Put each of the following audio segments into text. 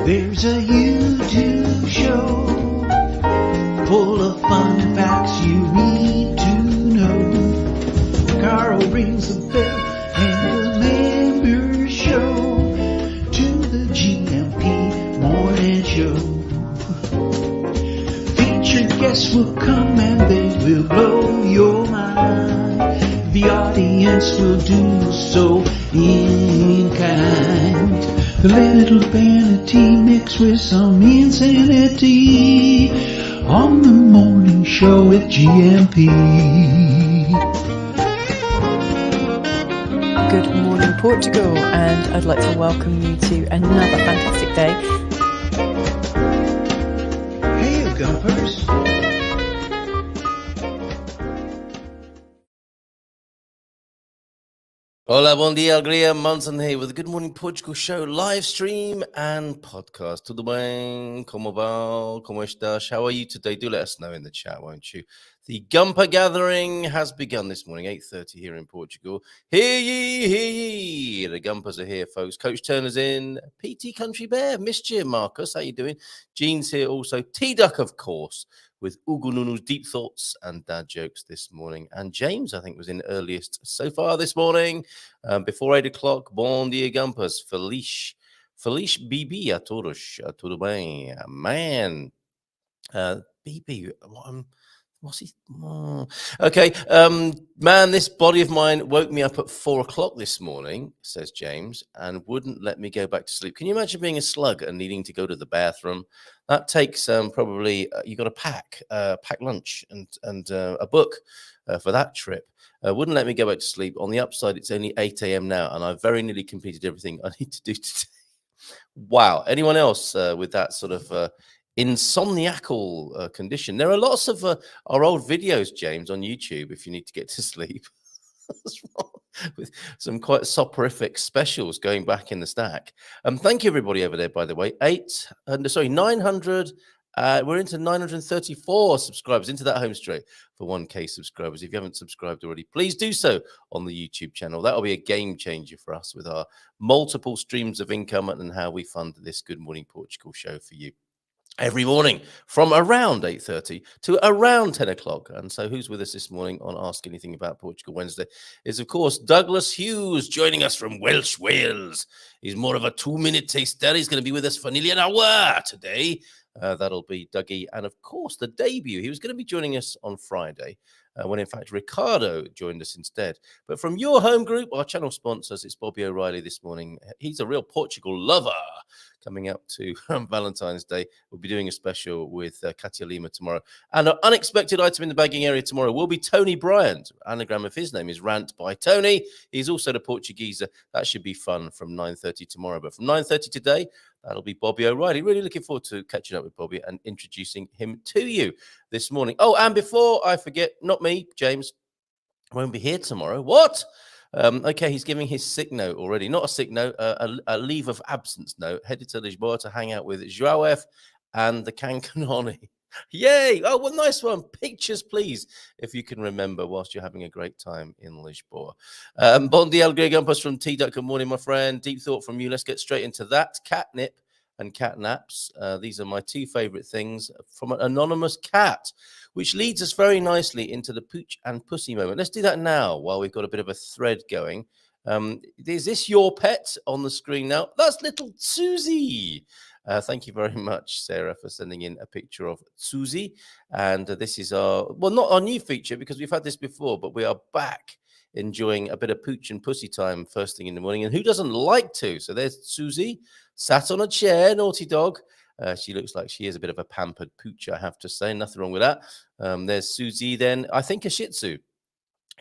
There's a YouTube show full of fun facts you need to know. Carl rings the bell and the members show to the GMP Morning Show. Featured guests will come and they will blow your mind. The audience will do so in kind. The little vanity mixed with some insanity on the morning show with GMP. Good morning, Portugal, and I'd like to welcome you to another fantastic day. Hey, you Gumpers. Hola, bom dia, alegria, Monson here with the Good Morning Portugal show, live stream and podcast. Tudo bem? Como va? Como estás? How are you today? Do let us know in the chat, won't you? The Gumper Gathering has begun this morning, 8:30 here in Portugal. Hear ye, hear ye. The Gumpers are here, folks. Coach Turner's in. PT Country Bear, missed you, Marcus. How you doing? Jean's here also. T-Duck, of course, with Ugununu's deep thoughts and dad jokes this morning. And James, I think, was in earliest so far this morning. Before 8 o'clock, bom dia, Gumpers. Feliz BB a todos. Tudo bem? Man. BB, what's he? Oh. Okay. Man, this body of mine woke me up at 4 o'clock this morning, says James, and wouldn't let me go back to sleep. Can you imagine being a slug and needing to go to the bathroom? That takes probably, you got to pack lunch and a book for that trip. Wouldn't let me go back to sleep. On the upside, it's only 8 a.m. now, and I've very nearly completed everything I need to do today. Wow. Anyone else with that sort of insomniacal condition? There are lots of our old videos, James, on YouTube if you need to get to sleep. With some quite soporific specials going back in the stack. Thank you, everybody over there, by the way. 900. We're into 934 subscribers, into that home straight for 1K subscribers. If you haven't subscribed already, please do so on the YouTube channel. That'll be a game changer for us with our multiple streams of income and how we fund this Good Morning Portugal show for you every morning from around 8:30 to around 10 o'clock. And so who's with us this morning on Ask Anything About Portugal Wednesday is, of course, Douglas Hughes, joining us from Welsh Wales. He's more of a 2-minute taster. He's going to be with us for nearly an hour today. That'll be Dougie. And, of course, the debut. He was going to be joining us on Friday, when, in fact, Ricardo joined us instead. But from your home group, our channel sponsors, it's Bobby O'Reilly this morning. He's a real Portugal lover. Coming up to Valentine's Day, we'll be doing a special with Katia Lima tomorrow. And an unexpected item in the bagging area tomorrow will be Tony Bryant. Anagram of his name is Rant by Tony. He's also the Portugueser. That should be fun from 9:30 tomorrow. But from 9:30 today, that'll be Bobby O'Reilly. Really looking forward to catching up with Bobby and introducing him to you this morning. Oh, and before I forget, not me, James, won't be here tomorrow. What? Okay, he's giving his sick note already. Not a sick note, a leave of absence note. Headed to Lisboa to hang out with João F. and the Cancanoni. Yay! Oh, what nice one. Pictures, please, if you can remember whilst you're having a great time in Lisboa. Bon dia, Gumpers from T-Duck. Good morning, my friend. Deep thought from you. Let's get straight into that. Catnip and catnaps. These are my two favorite things from an anonymous cat, which leads us very nicely into the pooch and pussy moment. Let's do that now while we've got a bit of a thread going. Is this your pet on the screen now? That's little Susie. Thank you very much, Sarah, for sending in a picture of Susie. And this is not our new feature because we've had this before, but we are back enjoying a bit of pooch and pussy time first thing in the morning. And who doesn't like to? So there's Susie, sat on a chair, naughty dog. She looks like she is a bit of a pampered pooch, I have to say. Nothing wrong with that. There's Susie then. I think a Shih Tzu.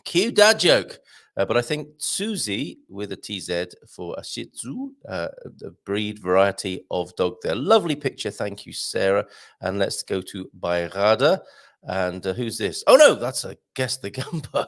Cute dad joke. But I think Susie with a TZ for a Shih Tzu, the breed variety of dog there. Lovely picture. Thank you, Sarah. And let's go to Bayrada. And who's this? Oh, no, that's a Guess the Gumper,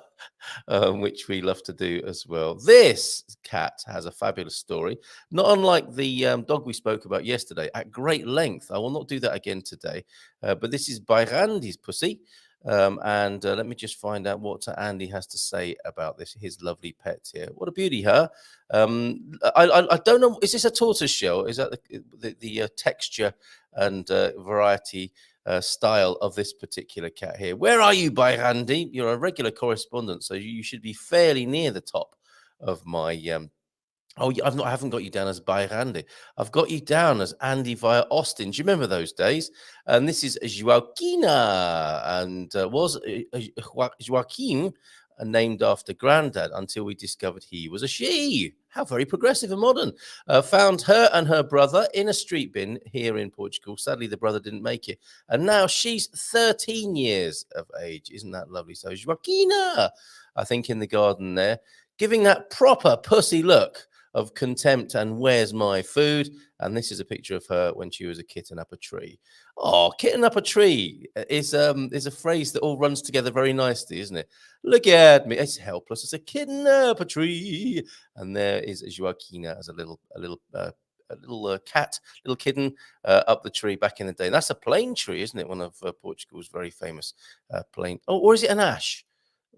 which we love to do as well. This cat has a fabulous story, not unlike the dog we spoke about yesterday at great length. I will not do that again today. But this is Bayrandi's pussy. And let me just find out what Andy has to say about his lovely pet here. What a beauty, her. I don't know. Is this a tortoise shell? Is that the texture and variety style of this particular cat here? Where are you, by Andy? You're a regular correspondent, so you should be fairly near the top of my Oh, I haven't got you down as by Andy. I've got you down as Andy via Austin. Do you remember those days? And this is Joaquina, and was Joaquin named after Grandad until we discovered he was a she. How very progressive and modern. Found her and her brother in a street bin here in Portugal. Sadly, the brother didn't make it. And now she's 13 years of age. Isn't that lovely? So Joaquina, I think, in the garden there, giving that proper pussy look of contempt and where's my food. And this is a picture of her when she was a kitten up a tree. Oh, kitten up a tree is a phrase that all runs together very nicely, isn't it? Look at me, it's helpless. It's a kitten up a tree, and there is Joaquina as a little cat, little kitten up the tree back in the day. And that's a plane tree, isn't it? One of Portugal's very famous plane. Oh, or is it an ash?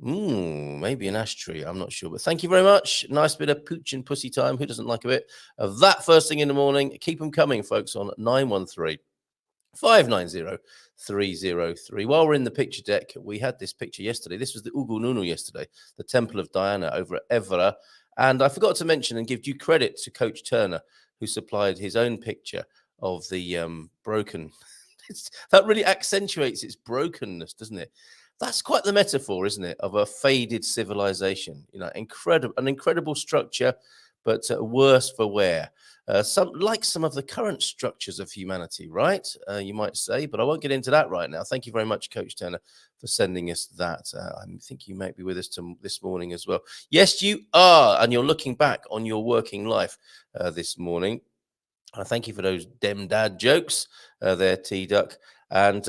Maybe an ash tree. I'm not sure. But thank you very much. Nice bit of pooch and pussy time. Who doesn't like a bit of that first thing in the morning? Keep them coming, folks, on 913 590 303. While we're in the picture deck, we had this picture yesterday. This was the Ugu Nunu yesterday, the Temple of Diana over at Evora. And I forgot to mention and give due credit to Coach Turner, who supplied his own picture of the broken. That really accentuates its brokenness, doesn't it? That's quite the metaphor, isn't it, of a faded civilization? You know, an incredible structure, but worse for wear. Some of the current structures of humanity, right? You might say, but I won't get into that right now. Thank you very much, Coach Turner, for sending us that. I think you might be with us this morning as well. Yes, you are, and you're looking back on your working life this morning. Thank you for those dem dad jokes there, T-Duck. And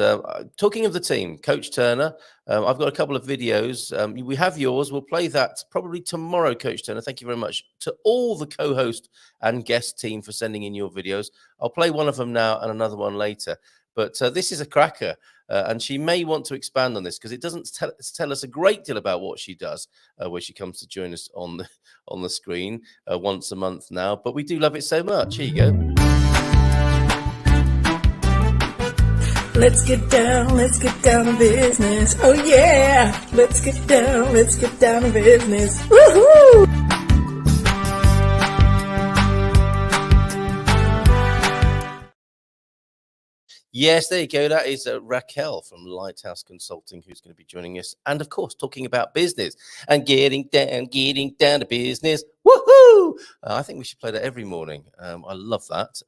talking of the team, Coach Turner, I've got a couple of videos. We have yours. We'll play that probably tomorrow, Coach Turner. Thank you very much to all the co-host and guest team for sending in your videos. I'll play one of them now and another one later. But this is a cracker, and she may want to expand on this because it doesn't tell us a great deal about what she does where she comes to join us on the screen once a month now. But we do love it so much. Here you go. Let's get down to business. Oh yeah, let's get down to business. Woohoo! Yes, there you go. That is Raquel from Lighthouse Consulting who's going to be joining us. And of course, talking about business and getting down to business. Woohoo! I think we should play that every morning. I love that.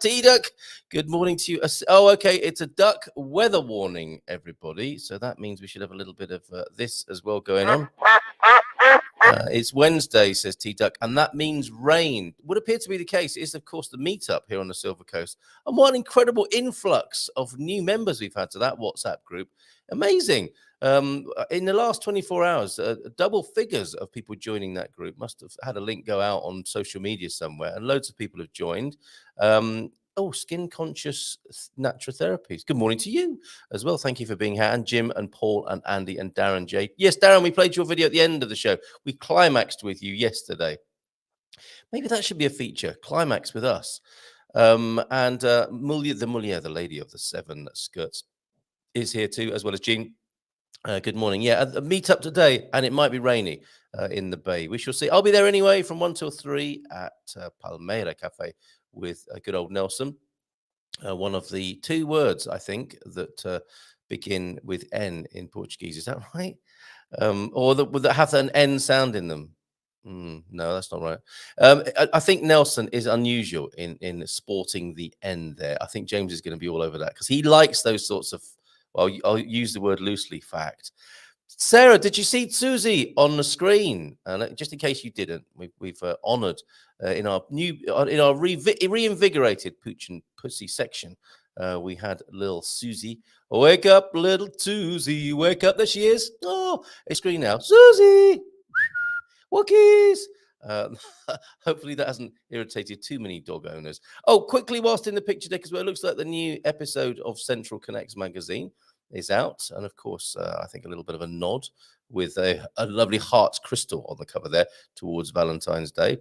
T-Duck, good morning to you. Oh, okay. It's a duck weather warning, everybody. So that means we should have a little bit of this as well going on. It's Wednesday, says T-Duck, and that means rain. Would appear to be the case. It is, of course, the meetup here on the Silver Coast. And what an incredible influx of new members we've had to that WhatsApp group. Amazing. In the last 24 hours, double figures of people joining that group. Must have had a link go out on social media somewhere, and loads of people have joined. Skin conscious natural therapies. Good morning to you as well. Thank you for being here. And Jim and Paul and Andy and Darren J. Yes, Darren, we played your video at the end of the show. We climaxed with you yesterday. Maybe that should be a feature. Climax with us. And Mulia, the lady of the 7 skirts, is here too, as well as Jean. Good morning. Yeah, a meet-up today, and it might be rainy in the Bay. We shall see. I'll be there anyway from 1 till 3 at Palmeira Cafe with good old Nelson. One of the 2 words, I think, that begin with N in Portuguese. Is that right? Or that have an N sound in them? No, that's not right. I think Nelson is unusual in sporting the N there. I think James is going to be all over that because he likes those sorts of, well, I'll use the word loosely, fact. Sarah, did you see Susie on the screen? Just in case you didn't, we've honoured in our reinvigorated Pooch and Pussy section. We had little Susie. Wake up, little Susie. Wake up. There she is. Oh, it's screen now. Susie. Wookies. Hopefully that hasn't irritated too many dog owners. Oh, quickly, whilst in the picture deck as well, it looks like the new episode of Central Connects magazine is out. And of course, I think a little bit of a nod with a lovely heart crystal on the cover there towards Valentine's Day.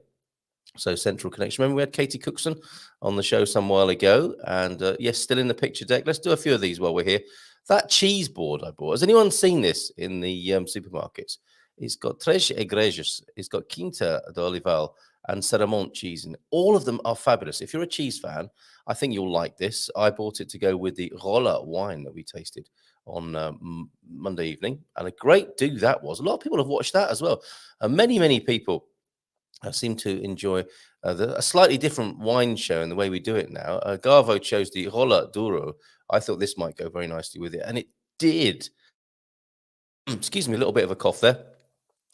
So central connection. Remember we had Katie Cookson on the show some while ago, and yes, still in the picture deck. Let's do a few of these while we're here. That cheese board I bought. Has anyone seen this in the supermarkets? It's got Tres Igrejas, it's got Quinta de Olival and Ceramont cheese, and all of them are fabulous. If you're a cheese fan, I think you'll like this. I bought it to go with the Rolla wine that we tasted on Monday evening, and a great do that was. A lot of people have watched that as well, and many people seem to enjoy a slightly different wine show in the way we do it now. Garvo chose the Rolla Duro. I thought this might go very nicely with it, and it did. Excuse me, a little bit of a cough there.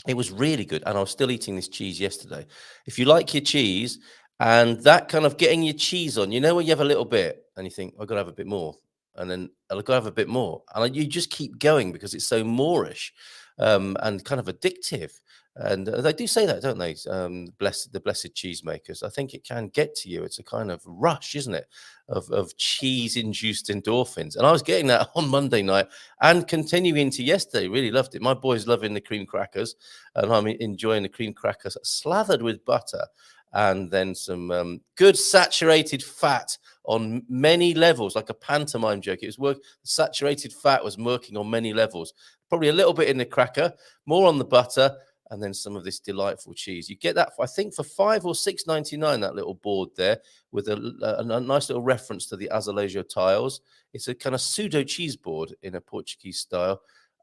It was really good, and I was still eating this cheese yesterday. If you like your cheese and that kind of getting your cheese on, you know, when you have a little bit and you think, I've got to have a bit more, and then I've got to have a bit more, and you just keep going because it's so Moorish and kind of addictive. And they do say that, don't they? The blessed cheesemakers. I think it can get to you. It's a kind of rush, isn't it, of cheese-induced endorphins. And I was getting that on Monday night and continuing to yesterday. Really loved it. My boy's loving the cream crackers, and I'm enjoying the cream crackers slathered with butter and then some good saturated fat on many levels, like a pantomime joke. It was saturated fat was working on many levels. Probably a little bit in the cracker, more on the butter, and then some of this delightful cheese. You get that, I think, for $5 or $6.99, that little board there with a nice little reference to the azulejo tiles. It's a kind of pseudo cheese board in a Portuguese style.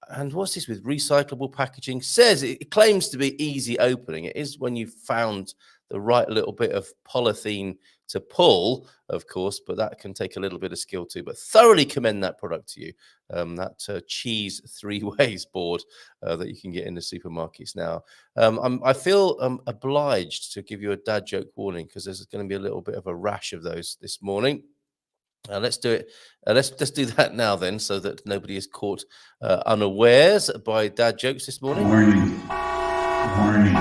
And what's this with recyclable packaging? Says it claims to be easy opening. It is when you've found the right little bit of polythene to pull, of course, but that can take a little bit of skill too. But thoroughly commend that product to you, that cheese 3 ways board that you can get in the supermarkets now. I feel obliged to give you a dad joke warning because there's going to be a little bit of a rash of those this morning. Let's do it. Let's do that now then, so that nobody is caught unawares by dad jokes this morning. Warning.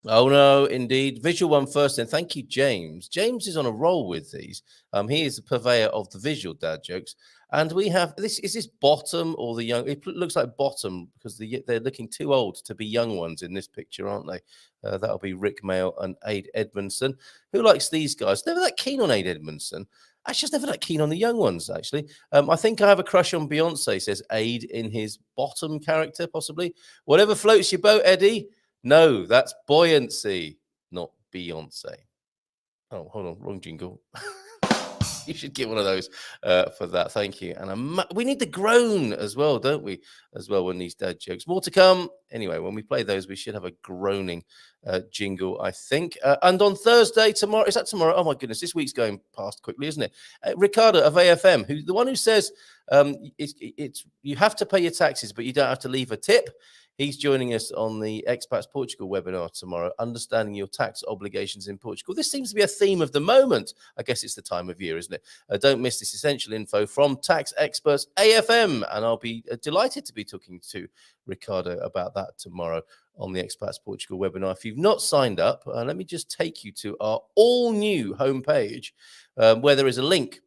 Oh no, indeed. Visual one first, then. Thank you, James. James is on a roll with these. He is the purveyor of the visual dad jokes, and we have this. Is this Bottom or the young? It looks like Bottom because they're looking too old to be young ones in this picture, aren't they? That'll be Rick Mail and Aid Edmondson. Who likes these guys? Never that keen on Aid Edmondson. Actually, just never that keen on the young ones, actually. I think I have a crush on Beyonce, says Aid in his Bottom character, possibly. Whatever floats your boat, Eddie. No, that's Buoyancy, not Beyonce. Oh, hold on, wrong jingle. You should get one of those for that. Thank you. And we need the groan as well, don't we? As well, when these dad jokes. More to come. Anyway, when we play those, we should have a groaning jingle, I think. And on Thursday, tomorrow, is that tomorrow? Oh my goodness, this week's going past quickly, isn't it? Ricardo of AFM, the one who says it's you have to pay your taxes, but you don't have to leave a tip. He's joining us on the Expats Portugal webinar tomorrow, understanding your tax obligations in Portugal. This seems to be a theme of the moment. I guess it's the time of year, isn't it? Don't miss this essential info from tax experts AFM, and I'll be delighted to be talking to Ricardo about that tomorrow on the Expats Portugal webinar. If you've not signed up, let me just take you to our all-new homepage where there is a link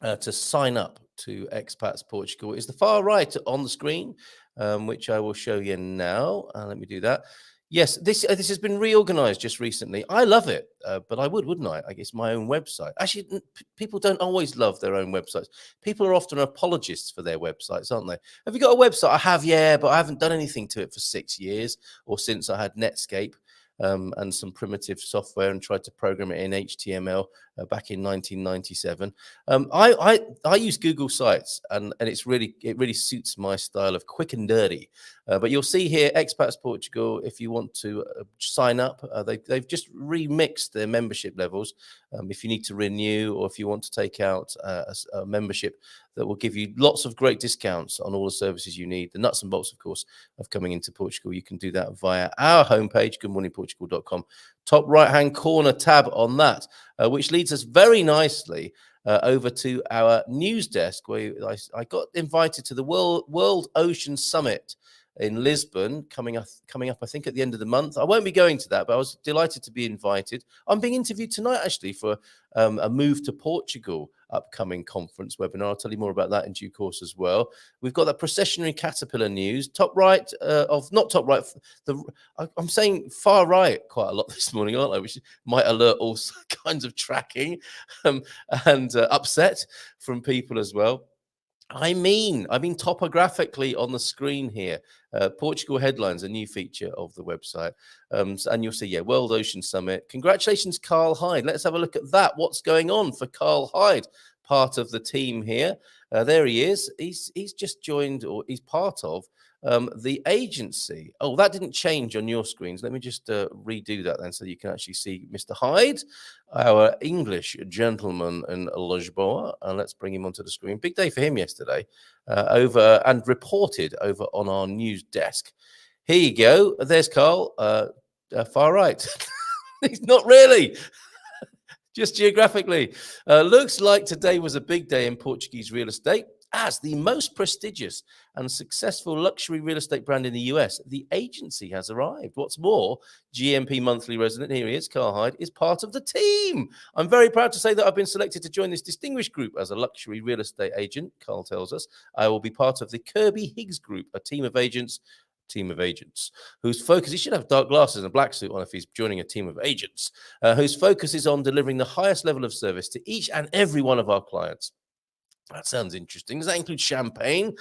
to sign up to Expats Portugal. It's the far right on the screen, which I will show you now. Let me do that. Yes, this has been reorganized just recently. I love it, but I wouldn't I? I guess my own website. Actually, people don't always love their own websites. People are often apologists for their websites, aren't they? Have you got a website? I have, yeah, but I haven't done anything to it for 6 years or since I had Netscape. And some primitive software and tried to program it in HTML back in 1997. I use Google Sites and it really suits my style of quick and dirty. But you'll see here, Expats Portugal, if you want to sign up, they've just remixed their membership levels. If you need to renew or if you want to take out a membership that will give you lots of great discounts on all the services you need, the nuts and bolts, of course, of coming into Portugal, you can do that via our homepage, goodmorningportugal.com. Top right-hand corner tab on that, which leads us very nicely over to our news desk, where I got invited to the World Ocean Summit in Lisbon coming up, I think, at the end of the month. I won't be going to that, but I was delighted to be invited. I'm being interviewed tonight, actually, for a Move to Portugal upcoming conference webinar. I'll tell you more about that in due course as well. We've got that processionary caterpillar news. Top right not top right. I'm saying far right quite a lot this morning, aren't I? Which might alert all kinds of tracking and upset from people as well. I mean topographically on the screen here. Portugal headlines, a new feature of the website. And you'll see, World Ocean Summit. Congratulations, Carl Hyde. Let's have a look at that. What's going on for Carl Hyde, part of the team here? There he is. He's just joined, or he's part of the agency. Oh, that didn't change on your screens. Let me just redo that then so you can actually see Mr. Hyde, our English gentleman in Lisboa. And let's bring him onto the screen. Big day for him yesterday, over and reported over on our news desk. Here you go. There's Carl, far right. He's not really. Just geographically. Looks like today was a big day in Portuguese real estate. As the most prestigious and successful luxury real estate brand in the US, the agency has arrived. What's more, GMP monthly resident, here he is, Carl Hyde, is part of the team. I'm very proud to say that I've been selected to join this distinguished group as a luxury real estate agent, Carl tells us. I will be part of the Kirby Higgs Group, a team of agents whose focus, he should have dark glasses and a black suit on if he's joining a team of agents, whose focus is on delivering the highest level of service to each and every one of our clients. That sounds interesting. Does that include champagne?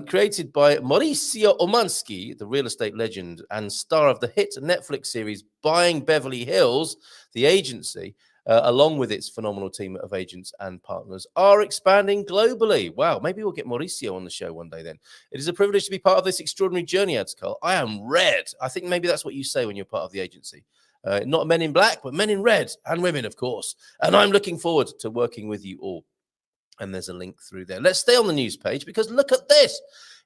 Created by Mauricio Omansky, the real estate legend and star of the hit Netflix series Buying Beverly Hills, the agency, along with its phenomenal team of agents and partners, are expanding globally. Wow, maybe we'll get Mauricio on the show one day then. It is a privilege to be part of this extraordinary journey, adds Carl. I am red. I think maybe that's what you say when you're part of the agency. Not men in black, but men in red, and women, of course. And I'm looking forward to working with you all. And there's a link through there. Let's stay on the news page because look at this.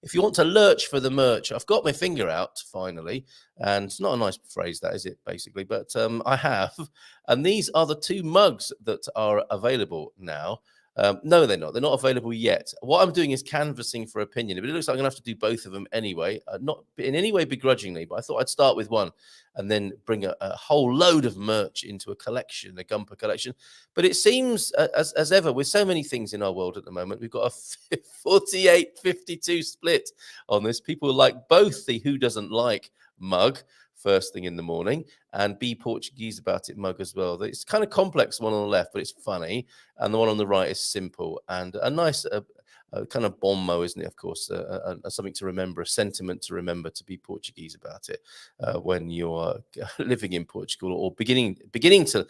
If you want to lurch for the merch, I've got my finger out finally. And it's not a nice phrase, that is it, basically. But I have. And these are the two mugs that are available now. No, they're not. They're not available yet. What I'm doing is canvassing for opinion. But it looks like I'm going to have to do both of them anyway. Not in any way begrudgingly, but I thought I'd start with one and then bring a whole load of merch into a collection, a Gumper collection. But it seems, as ever, with so many things in our world at the moment, we've got a 48-52 split on this. People like both the Who Doesn't Like mug first thing in the morning and Be Portuguese About It mug as well. It's kind of complex, one on the left, but it's funny. And the one on the right is simple and a nice kind of bon mot, isn't it? Of course, something to remember, a sentiment to remember, to be Portuguese about it when you're living in Portugal or beginning to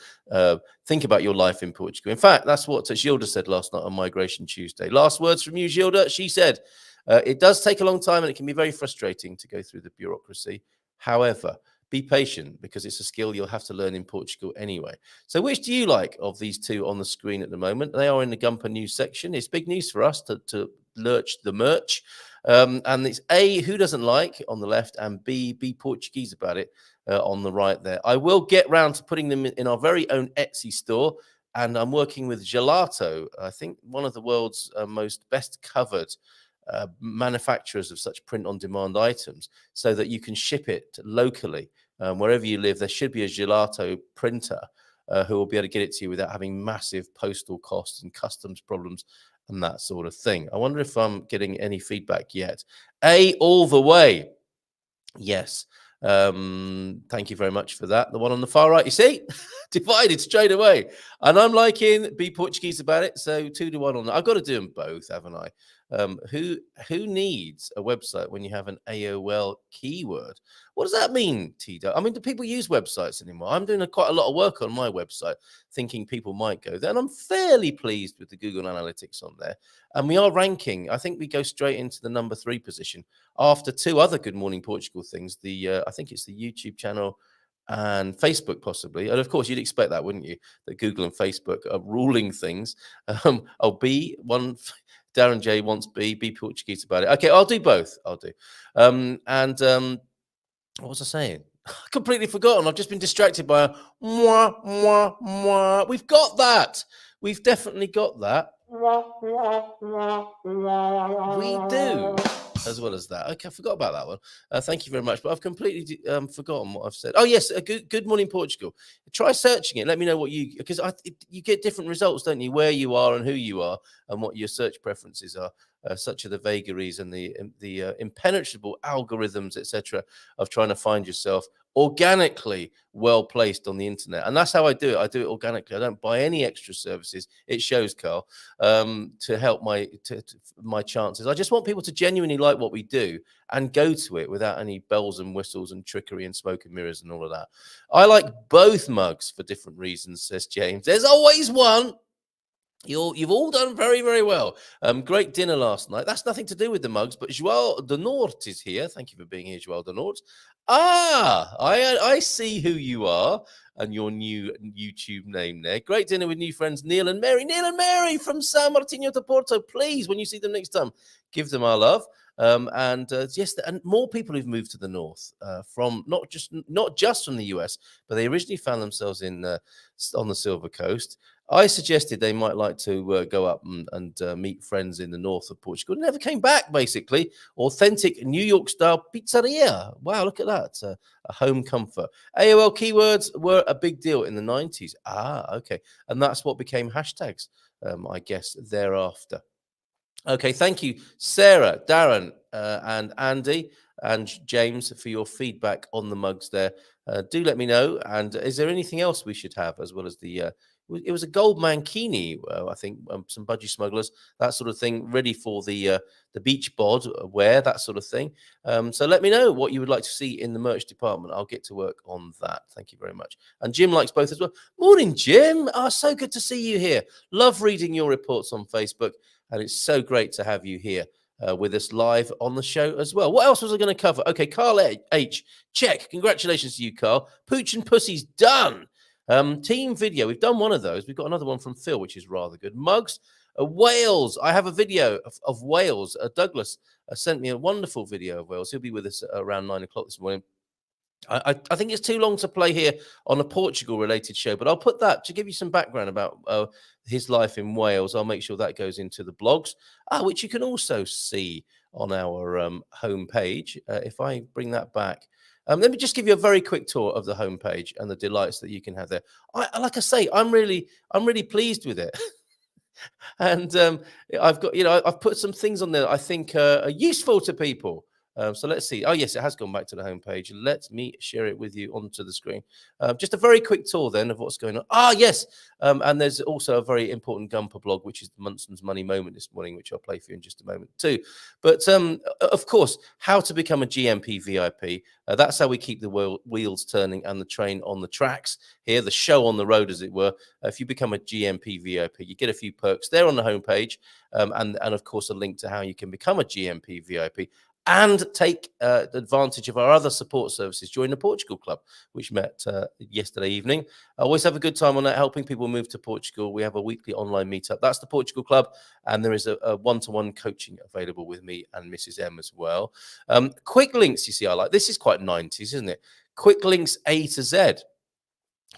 think about your life in Portugal. In fact, that's what Gilda said last night on Migration Tuesday. Last words from you, Gilda. She said, it does take a long time and it can be very frustrating to go through the bureaucracy. However, be patient because it's a skill you'll have to learn in Portugal anyway. So which do you like of these two on the screen at the moment? They are in the Gumper news section. It's big news for us to lurch the merch. And it's A, Who Doesn't Like on the left, and B, Be Portuguese About It on the right there. I will get round to putting them in our very own Etsy store. And I'm working with Gelato, I think one of the world's most best covered manufacturers of such print-on-demand items, so that you can ship it locally wherever you live. There should be a Gelato printer who will be able to get it to you without having massive postal costs and customs problems and that sort of thing. I wonder if I'm getting any feedback yet. A, all the way. Yes. Thank you very much for that. The one on the far right, you see, divided straight away. And I'm liking Be Portuguese About It. So 2-1 on that. I've got to do them both, haven't I? Who needs a website when you have an AOL keyword? What does that mean, Tito? I mean, do people use websites anymore? I'm doing quite a lot of work on my website, thinking people might go there. And I'm fairly pleased with the Google Analytics on there. And we are ranking. I think we go straight into the number 3 position after 2 other Good Morning Portugal things. I think it's the YouTube channel and Facebook possibly. And of course, you'd expect that, wouldn't you? That Google and Facebook are ruling things. B, one... Darren J wants Be Portuguese About It. Okay, I'll do both. I'll do. What was I saying? I completely forgotten. I've just been distracted by a mwah, mwah, mwah. We've got that. We've definitely got that. We do. as well as that. Okay, I forgot about that one. Thank you very much. But I've completely forgotten what I've said. Oh, yes. Good Morning Portugal. Try searching it. Let me know what because you get different results, don't you? Where you are and who you are and what your search preferences are. Such are the vagaries and the impenetrable algorithms, etc., of trying to find yourself organically well placed on the internet. And that's how I do it. I do it organically. I don't buy any extra services. It shows, Carl, to help my chances. I just want people to genuinely like what we do and go to it without any bells and whistles and trickery and smoke and mirrors and all of that. I like both mugs for different reasons, says James. There's always one. You've all done very, very well. Great dinner last night. That's nothing to do with the mugs, but Joao de Nort is here. Thank you for being here, Joao de Nort. I see who you are and your new YouTube name there. Great dinner with new friends, Neil and Mary. Neil and Mary from San Martino de Porto. Please, when you see them next time, give them our love. Yes, and more people who've moved to the north from not just from the US, but they originally found themselves on the Silver Coast. I suggested they might like to go up and meet friends in the north of Portugal. Never came back, basically. Authentic New York-style pizzeria. Wow, look at that. A home comfort. AOL keywords were a big deal in the 90s. Okay. And that's what became hashtags, I guess, thereafter. Okay, thank you, Sarah, Darren, and Andy and James for your feedback on the mugs there. Do let me know. And is there anything else we should have as well as the... it was a gold mankini, I think, some budgie smugglers, that sort of thing, ready for the beach bod wear, that sort of thing. So let me know what you would like to see in the merch department. I'll get to work on that. Thank you very much. And Jim likes both as well. Morning, Jim. So good to see you here. Love reading your reports on Facebook. And it's so great to have you here with us live on the show as well. What else was I going to cover? Okay, Carl H. Check. Congratulations to you, Carl. Pooch and Pussy's done. Team video. We've done one of those. We've got another one from Phil, which is rather good. Mugs. Wales. I have a video of Wales. Douglas sent me a wonderful video of Wales. He'll be with us around 9 o'clock this morning. I think it's too long to play here on a Portugal-related show, but I'll put that to give you some background about his life in Wales. I'll make sure that goes into the blogs, which you can also see on our homepage. If I bring that back, let me just give you a very quick tour of the homepage and the delights that you can have there. Like I say, I'm really pleased with it. And I've got, I've put some things on there I think are useful to people. So let's see. Oh, yes, it has gone back to the homepage. Let me share it with you onto the screen. Just a very quick tour then of what's going on. Yes. And there's also a very important Gumper blog, which is the Munson's Money Moment this morning, which I'll play for you in just a moment too. But of course, how to become a GMP VIP. That's how we keep the wheels turning and the train on the tracks here, the show on the road, as it were. If you become a GMP VIP, you get a few perks there on the homepage. And of course, a link to how you can become a GMP VIP. And take advantage of our other support services. Join the Portugal Club, which met yesterday evening. I always have a good time on that, helping people move to Portugal. We have a weekly online meetup. That's the Portugal Club. And there is a one-to-one coaching available with me and Mrs. M as well. Quick links, you see, I like. This is quite 90s, isn't it? Quick links A to Z.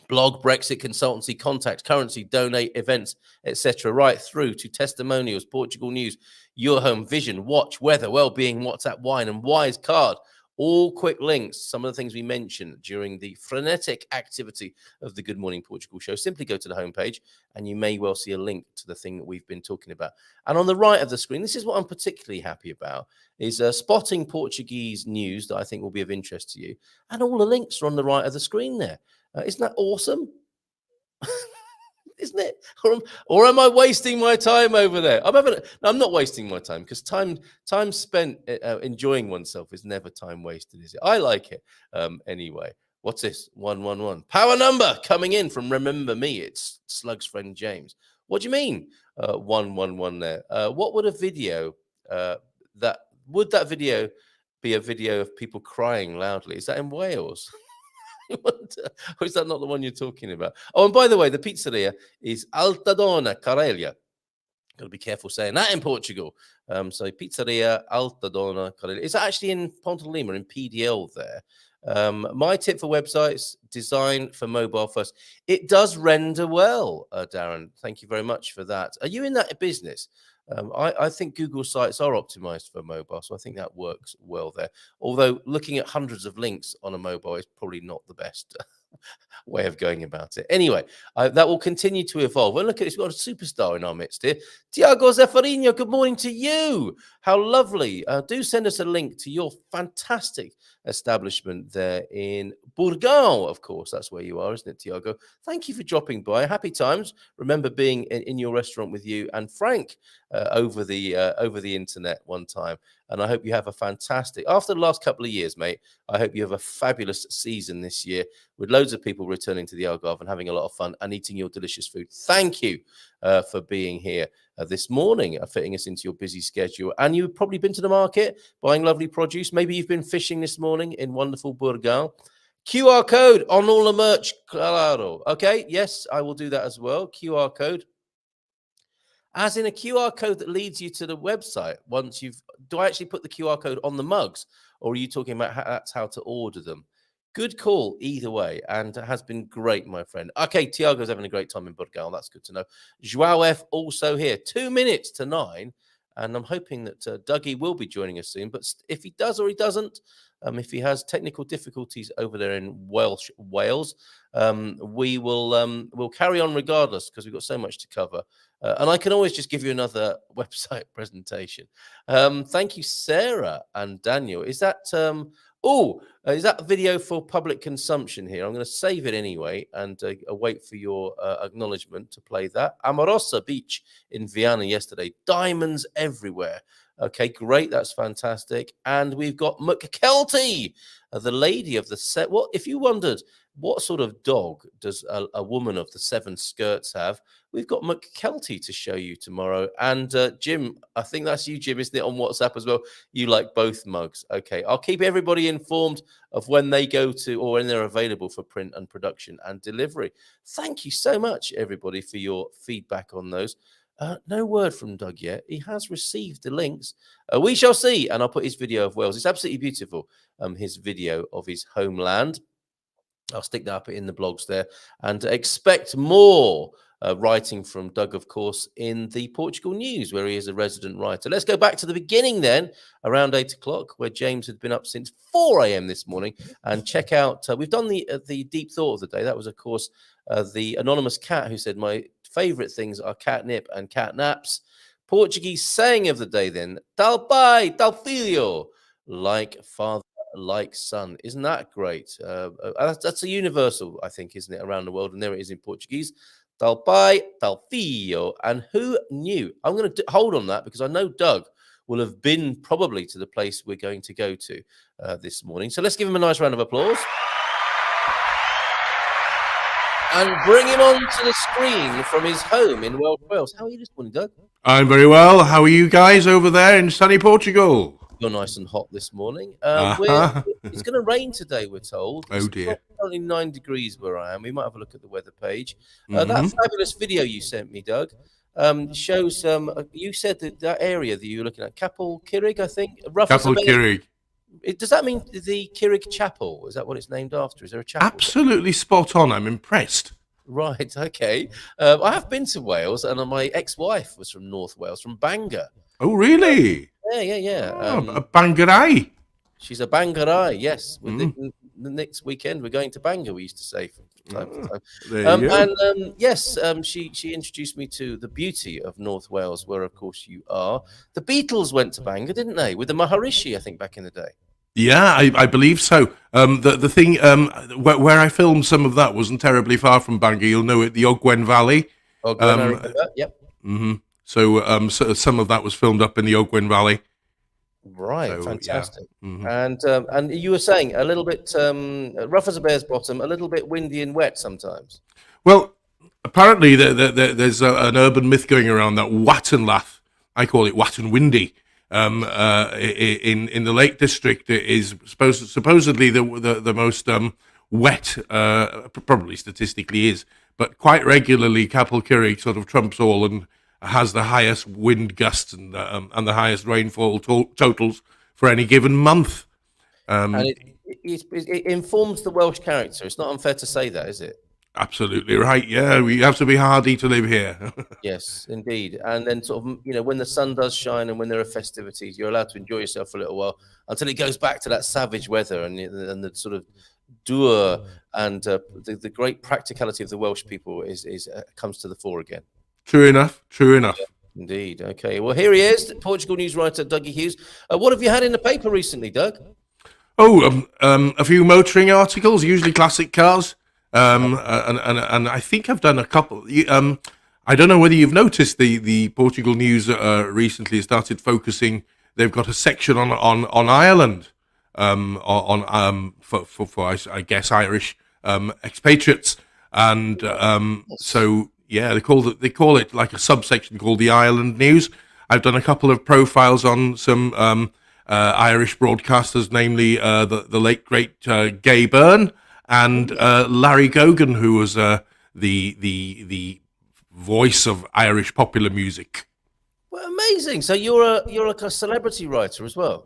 Blog, Brexit, consultancy, contact, currency, donate, events, etc. Right through to testimonials, Portugal news, your home, vision, watch, weather, well-being, WhatsApp, wine, and Wise card. All quick links. Some of the things we mentioned during the frenetic activity of the Good Morning Portugal show. Simply go to the homepage and you may well see a link to the thing that we've been talking about. And on the right of the screen, this is what I'm particularly happy about, is spotting Portuguese news that I think will be of interest to you. And all the links are on the right of the screen there. Isn't that awesome? Isn't it? Or am I wasting my time over there? I'm not wasting my time, because time spent enjoying oneself is never time wasted, is it? I like it. Anyway, what's this? 111. Power number coming in from Remember Me. It's Slug's friend James. What do you mean? 111 there. What would a video would that video be a video of people crying loudly? Is that in Wales? Or is that not the one you're talking about? Oh, and by the way, the pizzeria is Altadona Carelia. Got to be careful saying that in Portugal. So Pizzeria Altadona Carelia. It's actually in Ponte Lima, in PDL there. My tip for websites: design for mobile first. It does render well, Darren. Thank you very much for that. Are you in that business? I think Google sites are optimized for mobile, so I think that works well there. Although looking at hundreds of links on a mobile is probably not the best way of going about it. Anyway, that will continue to evolve. Well, look at this. We've got a superstar in our midst here. Tiago Zeferino, good morning to you. How lovely. Do send us a link to your fantastic establishment there in Burgão, of course. That's where you are, isn't it, Tiago? Thank you for dropping by. Happy times. Remember being in your restaurant with you and Frank over the internet one time. And I hope you have a fantastic, after the last couple of years, mate, I hope you have a fabulous season this year with loads of people returning to the Algarve and having a lot of fun and eating your delicious food. Thank you for being here this morning, fitting us into your busy schedule. And you've probably been to the market buying lovely produce. Maybe you've been fishing this morning in wonderful Burgão. QR code on all the merch, claro. Okay, yes, I will do that as well. QR code. As in a QR code that leads you to the website once do I actually put the QR code on the mugs, or are you talking about that's how to order them? Good call either way, and it has been great, my friend. Okay, Tiago's having a great time in Burgão. That's good to know. Joao F also here, 2 minutes to 9, and I'm hoping that Dougie will be joining us soon. But if he does or he doesn't, if he has technical difficulties over there in Wales, we will we'll carry on regardless because we've got so much to cover. And I can always just give you another website presentation. Thank you, Sarah and Daniel. Is that is that a video for public consumption here? I'm going to save it anyway and wait for your acknowledgement to play that. Amorosa Beach in Viana yesterday. Diamonds everywhere. Okay, great. That's fantastic. And we've got McKelty, the lady of the set. What if you wondered what sort of dog does a woman of the 7 skirts have? We've got McKelty to show you tomorrow. And Jim, I think that's you, Jim, isn't it, on WhatsApp as well? You like both mugs. Okay, I'll keep everybody informed of when they go to or when they're available for print and production and delivery. Thank you so much, everybody, for your feedback on those. No word from Doug yet. He has received the links. We shall see. And I'll put his video of Wales. It's absolutely beautiful, his video of his homeland. I'll stick that up in the blogs there. And expect more writing from Doug, of course, in the Portugal News, where he is a resident writer. Let's go back to the beginning then, around 8 o'clock, where James had been up since 4 a.m. this morning. And check out, we've done the deep thought of the day. That was, of course, the anonymous cat who said, my favorite things are catnip and catnaps. Portuguese saying of the day then, tal pai, tal filho, like father, like son. Isn't that great? That's a universal, I think, isn't it, around the world? And there it is in Portuguese. Tal pai, tal filho. And who knew? I'm going to hold on that because I know Doug will have been probably to the place we're going to go to this morning. So let's give him a nice round of applause. And bring him onto the screen from his home in Wales. How are you this morning, Doug? I'm very well. How are you guys over there in sunny Portugal? You're nice and hot this morning. It's going to rain today, we're told. Oh, dear. It's only 9 degrees where I am. We might have a look at the weather page. That fabulous video you sent me, Doug, shows, you said that area that you were looking at, Capel Kirig, I think? Capel Kirig. Does that mean the Kirig Chapel? Is that what it's named after? Is there a chapel? Absolutely spot on. I'm impressed. Right, okay. I have been to Wales, and my ex-wife was from North Wales, from Bangor. Oh, really? Yeah. A Bangarai. She's a Bangarai, yes. The next weekend, we're going to Bangor, we used to say from time to time. There you go. And yes, she introduced me to the beauty of North Wales, where, of course, you are. The Beatles went to Bangor, didn't they? With the Maharishi, I think, back in the day. Yeah, I believe so. The thing where I filmed some of that wasn't terribly far from Bangor. You'll know it, the Ogwen Valley. Yep. Mm-hmm. So some of that was filmed up in the Ogwen Valley. Right, So, fantastic. yeah. Mm-hmm. And you were saying a little bit rough as a bear's bottom, a little bit windy and wet sometimes. Well, apparently there's an urban myth going around that Wattenlath, I call it Watton Windy, in the Lake District is supposedly the most wet, probably statistically is, but quite regularly Capel Kirig sort of trumps all and has the highest wind gusts and the highest rainfall totals for any given month. And it informs the Welsh character. It's not unfair to say that, is it? Absolutely right. Yeah, we have to be hardy to live here. Yes, indeed. And then sort of, when the sun does shine and when there are festivities, you're allowed to enjoy yourself for a little while until it goes back to that savage weather and the sort of dour and the great practicality of the Welsh people is comes to the fore again. True enough. True enough. Indeed. Okay. Well, here he is, Portugal news writer Dougie Hughes. What have you had in the paper recently, Doug? Oh, a few motoring articles, usually classic cars. And I think I've done a couple. I don't know whether you've noticed the Portugal news recently started focusing. They've got a section on Ireland, for I guess Irish expatriates, and so yeah, they call it like a subsection called the Ireland News. I've done a couple of profiles on some Irish broadcasters, namely the late great Gay Byrne and Larry Gogan, who was the voice of Irish popular music. Well, amazing. So you're like a celebrity writer as well.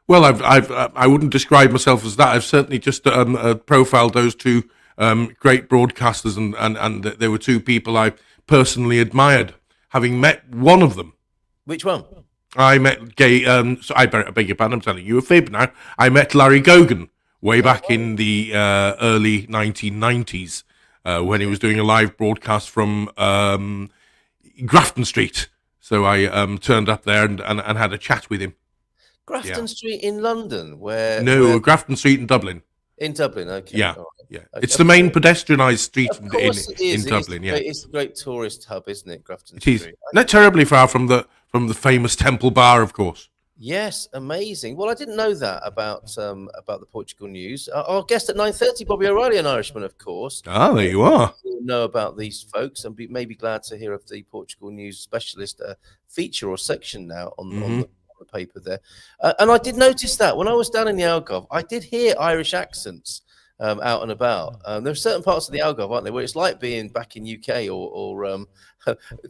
Well, I wouldn't describe myself as that. I've certainly just profiled those two great broadcasters, and there were two people I personally admired, having met one of them. Which one? I met Gay. So I beg your pardon. I'm telling you a fib now. I met Larry Gogan way back in the early 1990s when he was doing a live broadcast from Grafton Street. So I turned up there and had a chat with him. Grafton Street in London, where Grafton Street in Dublin. In Dublin, okay. Yeah, right. yeah. It's the main pedestrianised street in Dublin. It's a great tourist hub, isn't it, Grafton It is. Street? Not terribly far from the famous Temple Bar, of course. Yes, amazing. Well, I didn't know that about the Portugal news. Our guest at 9:30, Bobby O'Reilly, an Irishman, of course. Ah, there you are. We'll know about these folks and be glad to hear of the Portugal news specialist feature or section now on the paper there. And I did notice that when I was down in the Algarve, I did hear Irish accents out and about. There are certain parts of the Algarve, aren't there, where it's like being back in UK or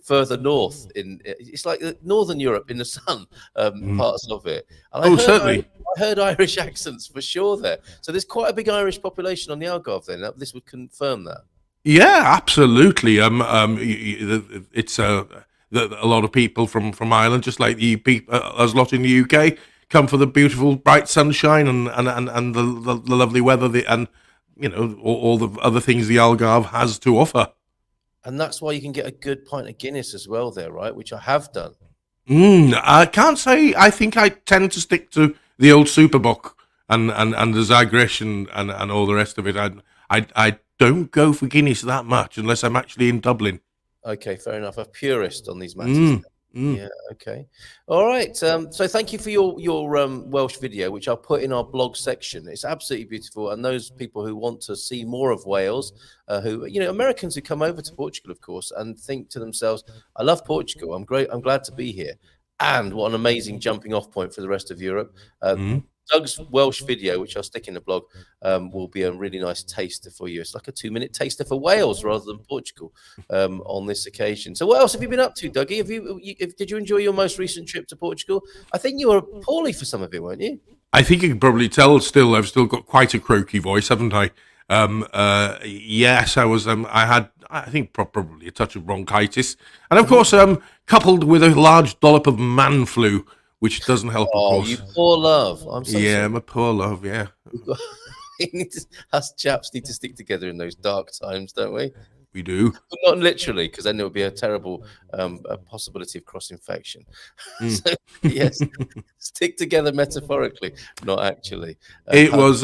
further north it's like Northern Europe in the sun, parts of it. And certainly. I heard Irish accents for sure there. So there's quite a big Irish population on the Algarve then. This would confirm that. Yeah, absolutely. It's a lot of people from Ireland, just like the people, us lot in the UK, come for the beautiful bright sunshine and the lovely weather, and all the other things the Algarve has to offer. And that's why you can get a good pint of Guinness as well there, right? Which I have done. I can't say. I think I tend to stick to the old Superbock and the Zagresh and all the rest of it. I don't go for Guinness that much unless I'm actually in Dublin. Okay, fair enough. A purist on these matters. Yeah, okay. All right. So thank you for your Welsh video, which I'll put in our blog section. It's absolutely beautiful. And those people who want to see more of Wales, who Americans who come over to Portugal, of course, and think to themselves, I love Portugal. I'm glad to be here. And what an amazing jumping off point for the rest of Europe. Doug's Welsh video, which I'll stick in the blog, will be a really nice taster for you. It's like a 2-minute taster for Wales rather than Portugal on this occasion. So what else have you been up to, Dougie? Did you enjoy your most recent trip to Portugal? I think you were poorly for some of it, weren't you? I think you can probably tell still I've still got quite a croaky voice, haven't I? Yes, I was. I had, I think, probably a touch of bronchitis. And of course, coupled with a large dollop of man flu, which doesn't help, of course. You poor love. I'm so sorry. my poor love, yeah. Us chaps need to stick together in those dark times, don't we? We do. But not literally, because then there would be a terrible possibility of cross-infection. So, yes, stick together metaphorically, not actually. It was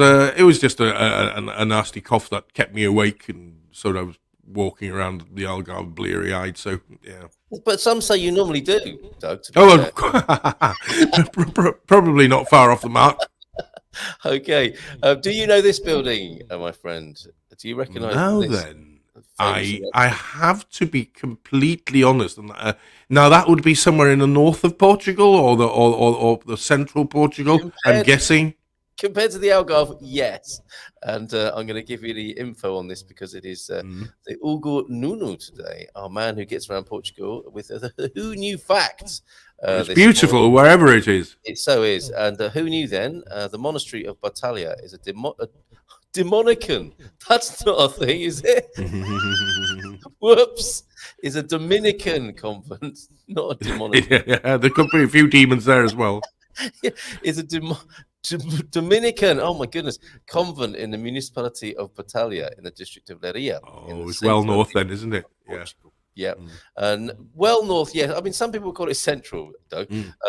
just a nasty cough that kept me awake, and so I was walking around the Algarve bleary-eyed, so, yeah. But some say you normally do, Doug. Probably not far off the mark. Okay. Do you know this building, my friend? Do you recognise this? Then. I have to be completely honest. Now that would be somewhere in the north of Portugal or the central Portugal. I'm guessing. Compared to the Algarve, yes. And I'm going to give you the info on this because it is the Ugo Nuno today, our man who gets around Portugal with the Who Knew Facts. It's beautiful morning. Wherever it is. It so is. And who knew then? The monastery of Batalha is a Dominican. That's not a thing, is it? Whoops. It's a Dominican convent, not a demonic. Yeah, there could be a few demons there as well. It's a Dominican, oh my goodness, convent in the municipality of Batalha in the district of Leiria. Oh, it's well north then, isn't it? Yeah. Yeah, and well north. Yeah, I mean, some people call it central, though.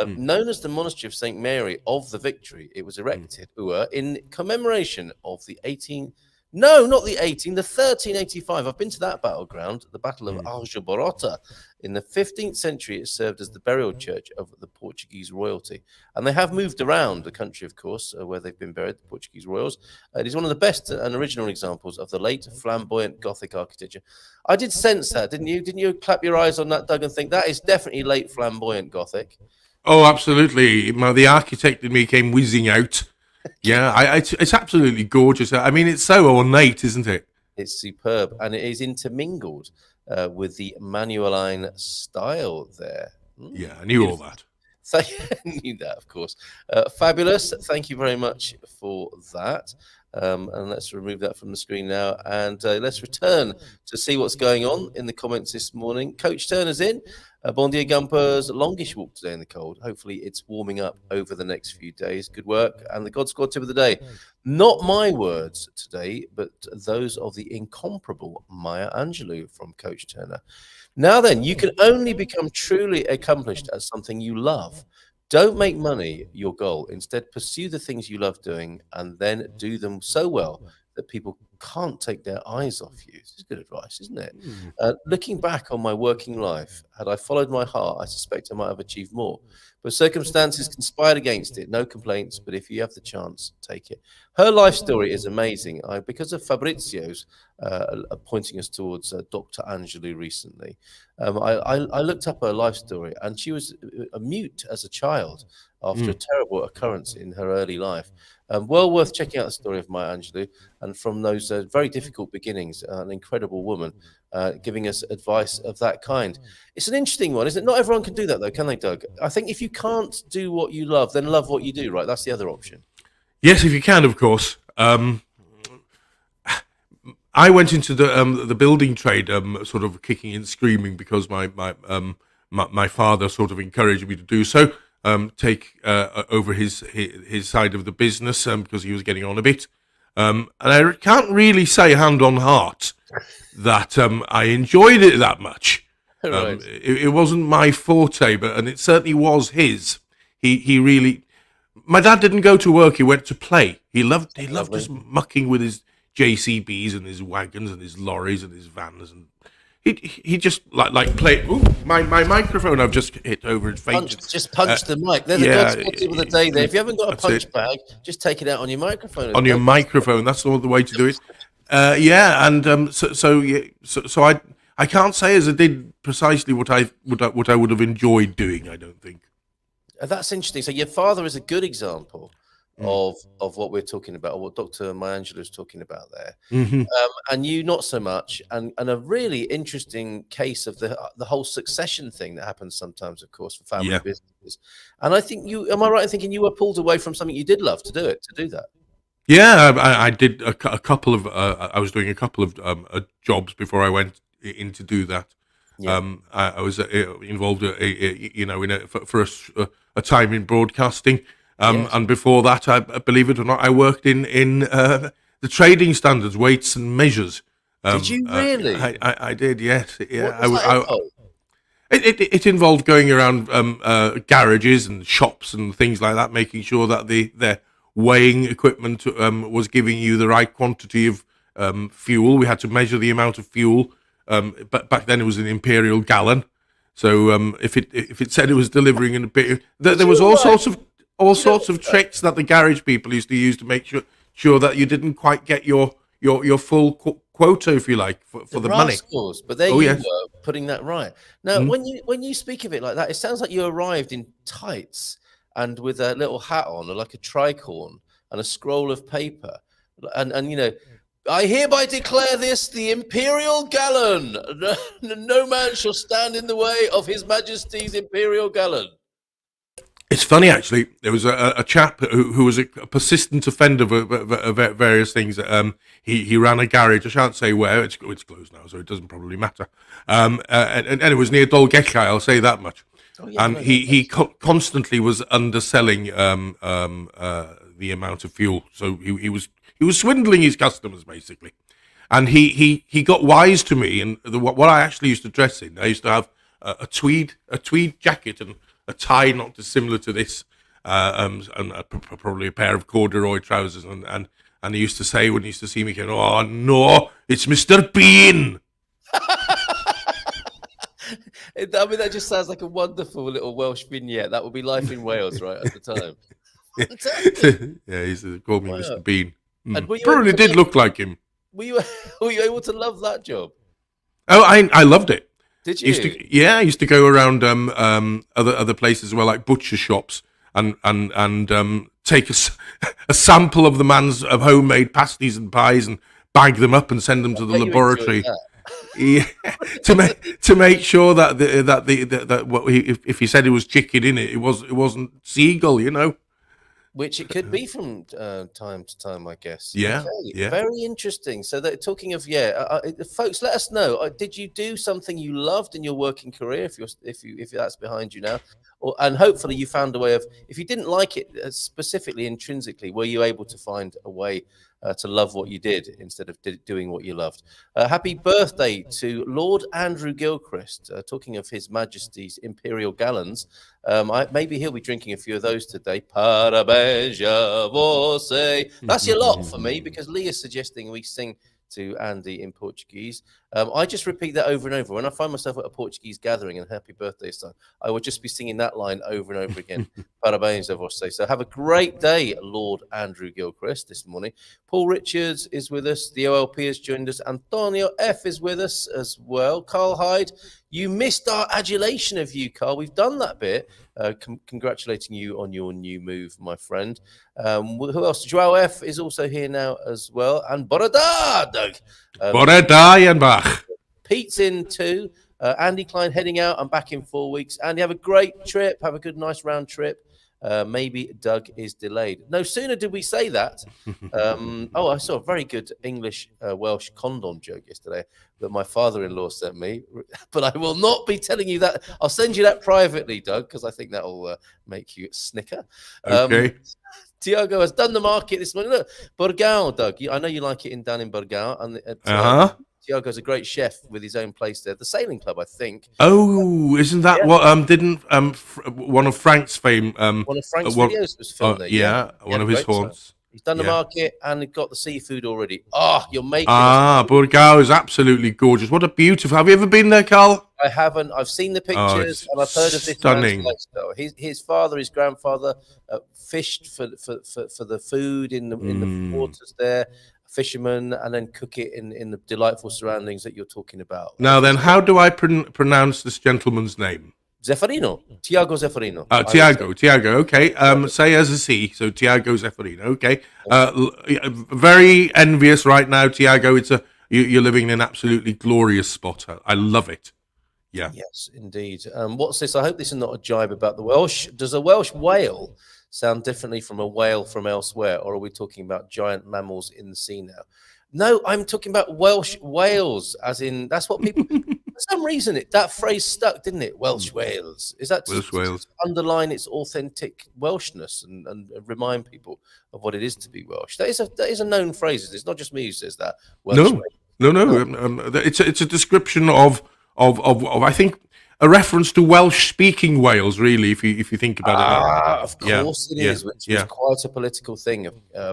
Known as the Monastery of Saint Mary of the Victory, it was erected in commemoration of the 1385. I've been to that battleground, the Battle of Aljubarrota. In the 15th century, it served as the burial church of the Portuguese royalty. And they have moved around the country, of course, where they've been buried, the Portuguese royals. It is one of the best and original examples of the late flamboyant Gothic architecture. I did sense that, didn't you? Didn't you clap your eyes on that, Doug, and think that is definitely late flamboyant Gothic? Oh, absolutely. The architect in me came whizzing out. Yeah, it's absolutely gorgeous. I mean, it's so ornate, isn't it? It's superb, and it is intermingled with the Manueline style there. Yeah, I knew all that. I knew that, of course. Fabulous. Thank you very much for that. And let's remove that from the screen now. And let's return to see what's going on in the comments this morning. Coach Turner's in. Bon dia, Gumpers. Longish walk today in the cold. Hopefully it's warming up over the next few days. Good work. And the God Squad tip of the day. Not my words today, but those of the incomparable Maya Angelou from Coach Turner. Now then, you can only become truly accomplished at something you love. Don't make money your goal. Instead, pursue the things you love doing and then do them so well that people can't take their eyes off you. This is good advice, isn't it? Looking back on my working life, had I followed my heart, I suspect I might have achieved more. But circumstances conspired against it. No complaints, but if you have the chance, take it. Her life story is amazing. Because of Fabrizio's pointing us towards Dr. Angelou recently, I looked up her life story, and she was a mute as a child after a terrible occurrence in her early life. Well worth checking out the story of Maya Angelou, and from those very difficult beginnings, an incredible woman giving us advice of that kind. It's an interesting one, isn't it? Not everyone can do that, though, can they, Doug? I think if you can't do what you love, then love what you do, right? That's the other option. Yes, if you can, of course. I went into the building trade, sort of kicking and screaming because my father sort of encouraged me to do so. Take over his side of the business because he was getting on a bit. And I can't really say hand on heart that I enjoyed it that much. Right. It wasn't my forte, and it certainly was his. He really. My dad didn't go to work; he went to play. He loved just mucking with his JCBs and his wagons and his lorries and his vans, and he just like play. Ooh, my microphone! I've just hit over his face. Just punch the mic. They're the God's tip of the day. There. If you haven't got a punch bag, just take it out on your microphone. On your microphone, that's all the way to do it. And so I can't say as I did precisely what I would have enjoyed doing. I don't think. That's interesting. So your father is a good example of what we're talking about, or what Dr. Maya Angelou is talking about there, and you not so much, and a really interesting case of the whole succession thing that happens sometimes, of course, for family businesses. And I think am I right in thinking you were pulled away from something you did love to do that? Yeah, I did a couple of. I was doing a couple of jobs before I went in to do that. Yeah. I was involved, for a time in broadcasting. And before that, I believe it or not, I worked in the trading standards, weights and measures. Did you really? I did, yes. Yeah, It it involved going around garages and shops and things like that, making sure that their weighing equipment was giving you the right quantity of fuel. We had to measure the amount of fuel, but back then it was an imperial gallon. So if it said it was delivering in a bit, there was all sorts of tricks that the garage people used to use to make sure that you didn't quite get your full quota, if you like, for the money. But there you were putting that right. Now, when you speak of it like that, it sounds like you arrived in tights and with a little hat on, or like a tricorn, and a scroll of paper, and I hereby declare this the imperial gallon. No man shall stand in the way of His Majesty's imperial gallon. It's funny, actually. There was a chap who was a persistent offender of various things. He ran a garage. I shan't say where. It's closed now, so it doesn't probably matter. And it was near Dolgellau. I'll say that much. Oh, yeah, I And know he that. constantly was underselling the amount of fuel. So he was swindling his customers basically. And he got wise to me. And what I actually used to dress in, I used to have a tweed jacket and a tie not dissimilar to this, and probably a pair of corduroy trousers. And he used to say when he used to see me, going, "Oh no, it's Mr. Bean." I mean, that just sounds like a wonderful little Welsh vignette. That would be life in Wales, right, at the time. Fantastic. Yeah, he used to call me Wow. Mr. Bean. And were you Probably able to did look like him. Were you were you able to love that job? Oh, I loved it. Did Used you? to, I used to go around other places as well, like butcher shops, and take a sample of the man's homemade pasties and pies and bag them up and send them to the bet you laboratory. enjoyed Yeah, to make sure that what if he said it was chicken in it, it wasn't seagull, you know. Which it could be from time to time, I guess. Yeah, Okay, yeah. very interesting. So, that talking of folks, let us know. Did you do something you loved in your working career? If that's behind you now, and hopefully you found a way of. If you didn't like it specifically intrinsically, were you able to find a way to love what you did instead of doing what you loved? Happy birthday to Lord Andrew Gilchrist. Talking of His Majesty's Imperial Gallons, maybe he'll be drinking a few of those today. Parabéns a você. That's your lot for me, because Lee is suggesting we sing to Andy in Portuguese. I just repeat that over and over. When I find myself at a Portuguese gathering and happy birthday son, I would just be singing that line over and over again. Parabéns a você. So have a great day, Lord Andrew Gilchrist, this morning. Paul Richards is with us. The OLP has joined us. Antonio F is with us as well. Carl Hyde, you missed our adulation of you, Carl. We've done that bit. Congratulating you on your new move, my friend. Who else? Joao F is also here now as well. And Borada, Doug. Borada and Bach. Pete's in too. Andy Klein heading out. I'm back in 4 weeks. Andy, have a great trip. Have a good, nice round trip. Maybe Doug is delayed. No sooner did we say that. I saw a very good English Welsh condom joke yesterday that my father-in-law sent me, but I will not be telling you that. I'll send you that privately, Doug, because I think that will make you snicker. Okay. Tiago has done the market this morning. Look, Burgao, Doug. I know you like it down in Burgao, and Tiago's a great chef with his own place there. The Sailing Club, I think. Oh, isn't that what didn't one of Frank's fame one of Frank's videos was filmed there. Yeah, one of his haunts. He's done the market and got the seafood already. Oh, you're making Burgao is absolutely gorgeous. What a beautiful. Have you ever been there, Carl? I haven't. I've seen the pictures and I've heard of this stunning. man's lifestyle. His father, his grandfather, fished for the food in the waters there, fishermen, and then cook it in the delightful surroundings that you're talking about. Now then, how do I pronounce this gentleman's name? Zeffarino, Tiago Zeffarino. Tiago. Okay. Say as a C. So Tiago Zeffarino. Okay. Very envious right now, Tiago. You're living in an absolutely glorious spot. I love it. Yeah. Yes, indeed. What's this? I hope this is not a jibe about the Welsh. Does a Welsh whale sound differently from a whale from elsewhere, or are we talking about giant mammals in the sea now? No, I'm talking about Welsh whales, as in that's what people. For some reason, that phrase stuck, didn't it? Welsh whales. Is that to underline its authentic Welshness and remind people of what it is to be Welsh? That is a known phrase. It's not just me who says that. Welsh no. It's a description of I think a reference to Welsh-speaking Wales, really, if you think about it. Of course it is, which was quite a political thing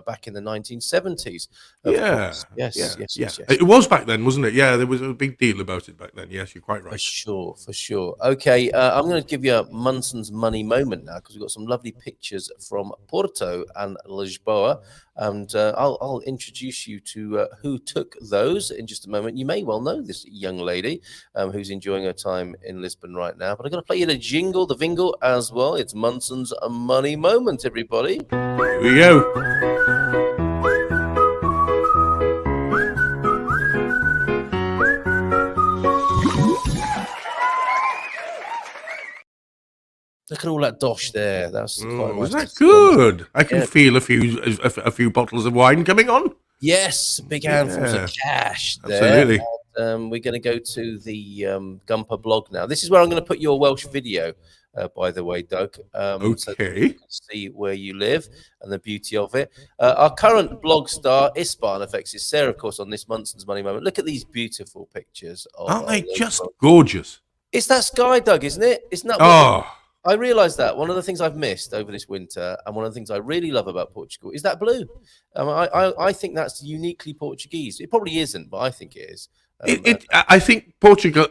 back in the 1970s. Yes. It was back then, wasn't it? Yeah, there was a big deal about it back then. Yes, you're quite right. For sure. Okay, I'm going to give you a Munson's money moment now, because we've got some lovely pictures from Porto and Lisboa. And I'll introduce you to who took those in just a moment. You may well know this young lady who's enjoying her time in Lisbon right now. But I'm going to play you the jingle, the vingle as well. It's Munson's money moment, everybody. Here we go. Look at all that dosh there. That's quite Oh, is nice to that see on the good? I can yeah. feel a few bottles of wine coming on. Yes, big handfuls of Yeah, cash there. absolutely. And, we're going to go to the Gumper blog now. This is where I'm going to put your Welsh video, by the way, Doug, so that people Okay. can see where you live and the beauty of it. Our current blog star is Spartan Effects. It's Sarah, of course, on this Munson's Money Moment. Look at these beautiful pictures of Aren't our they just local. gorgeous? It's that sky, Doug, isn't it? Isn't that what Oh, I realised that one of the things I've missed over this winter, and one of the things I really love about Portugal, is that blue. I think that's uniquely Portuguese. It probably isn't, but I think it is. I think Portugal,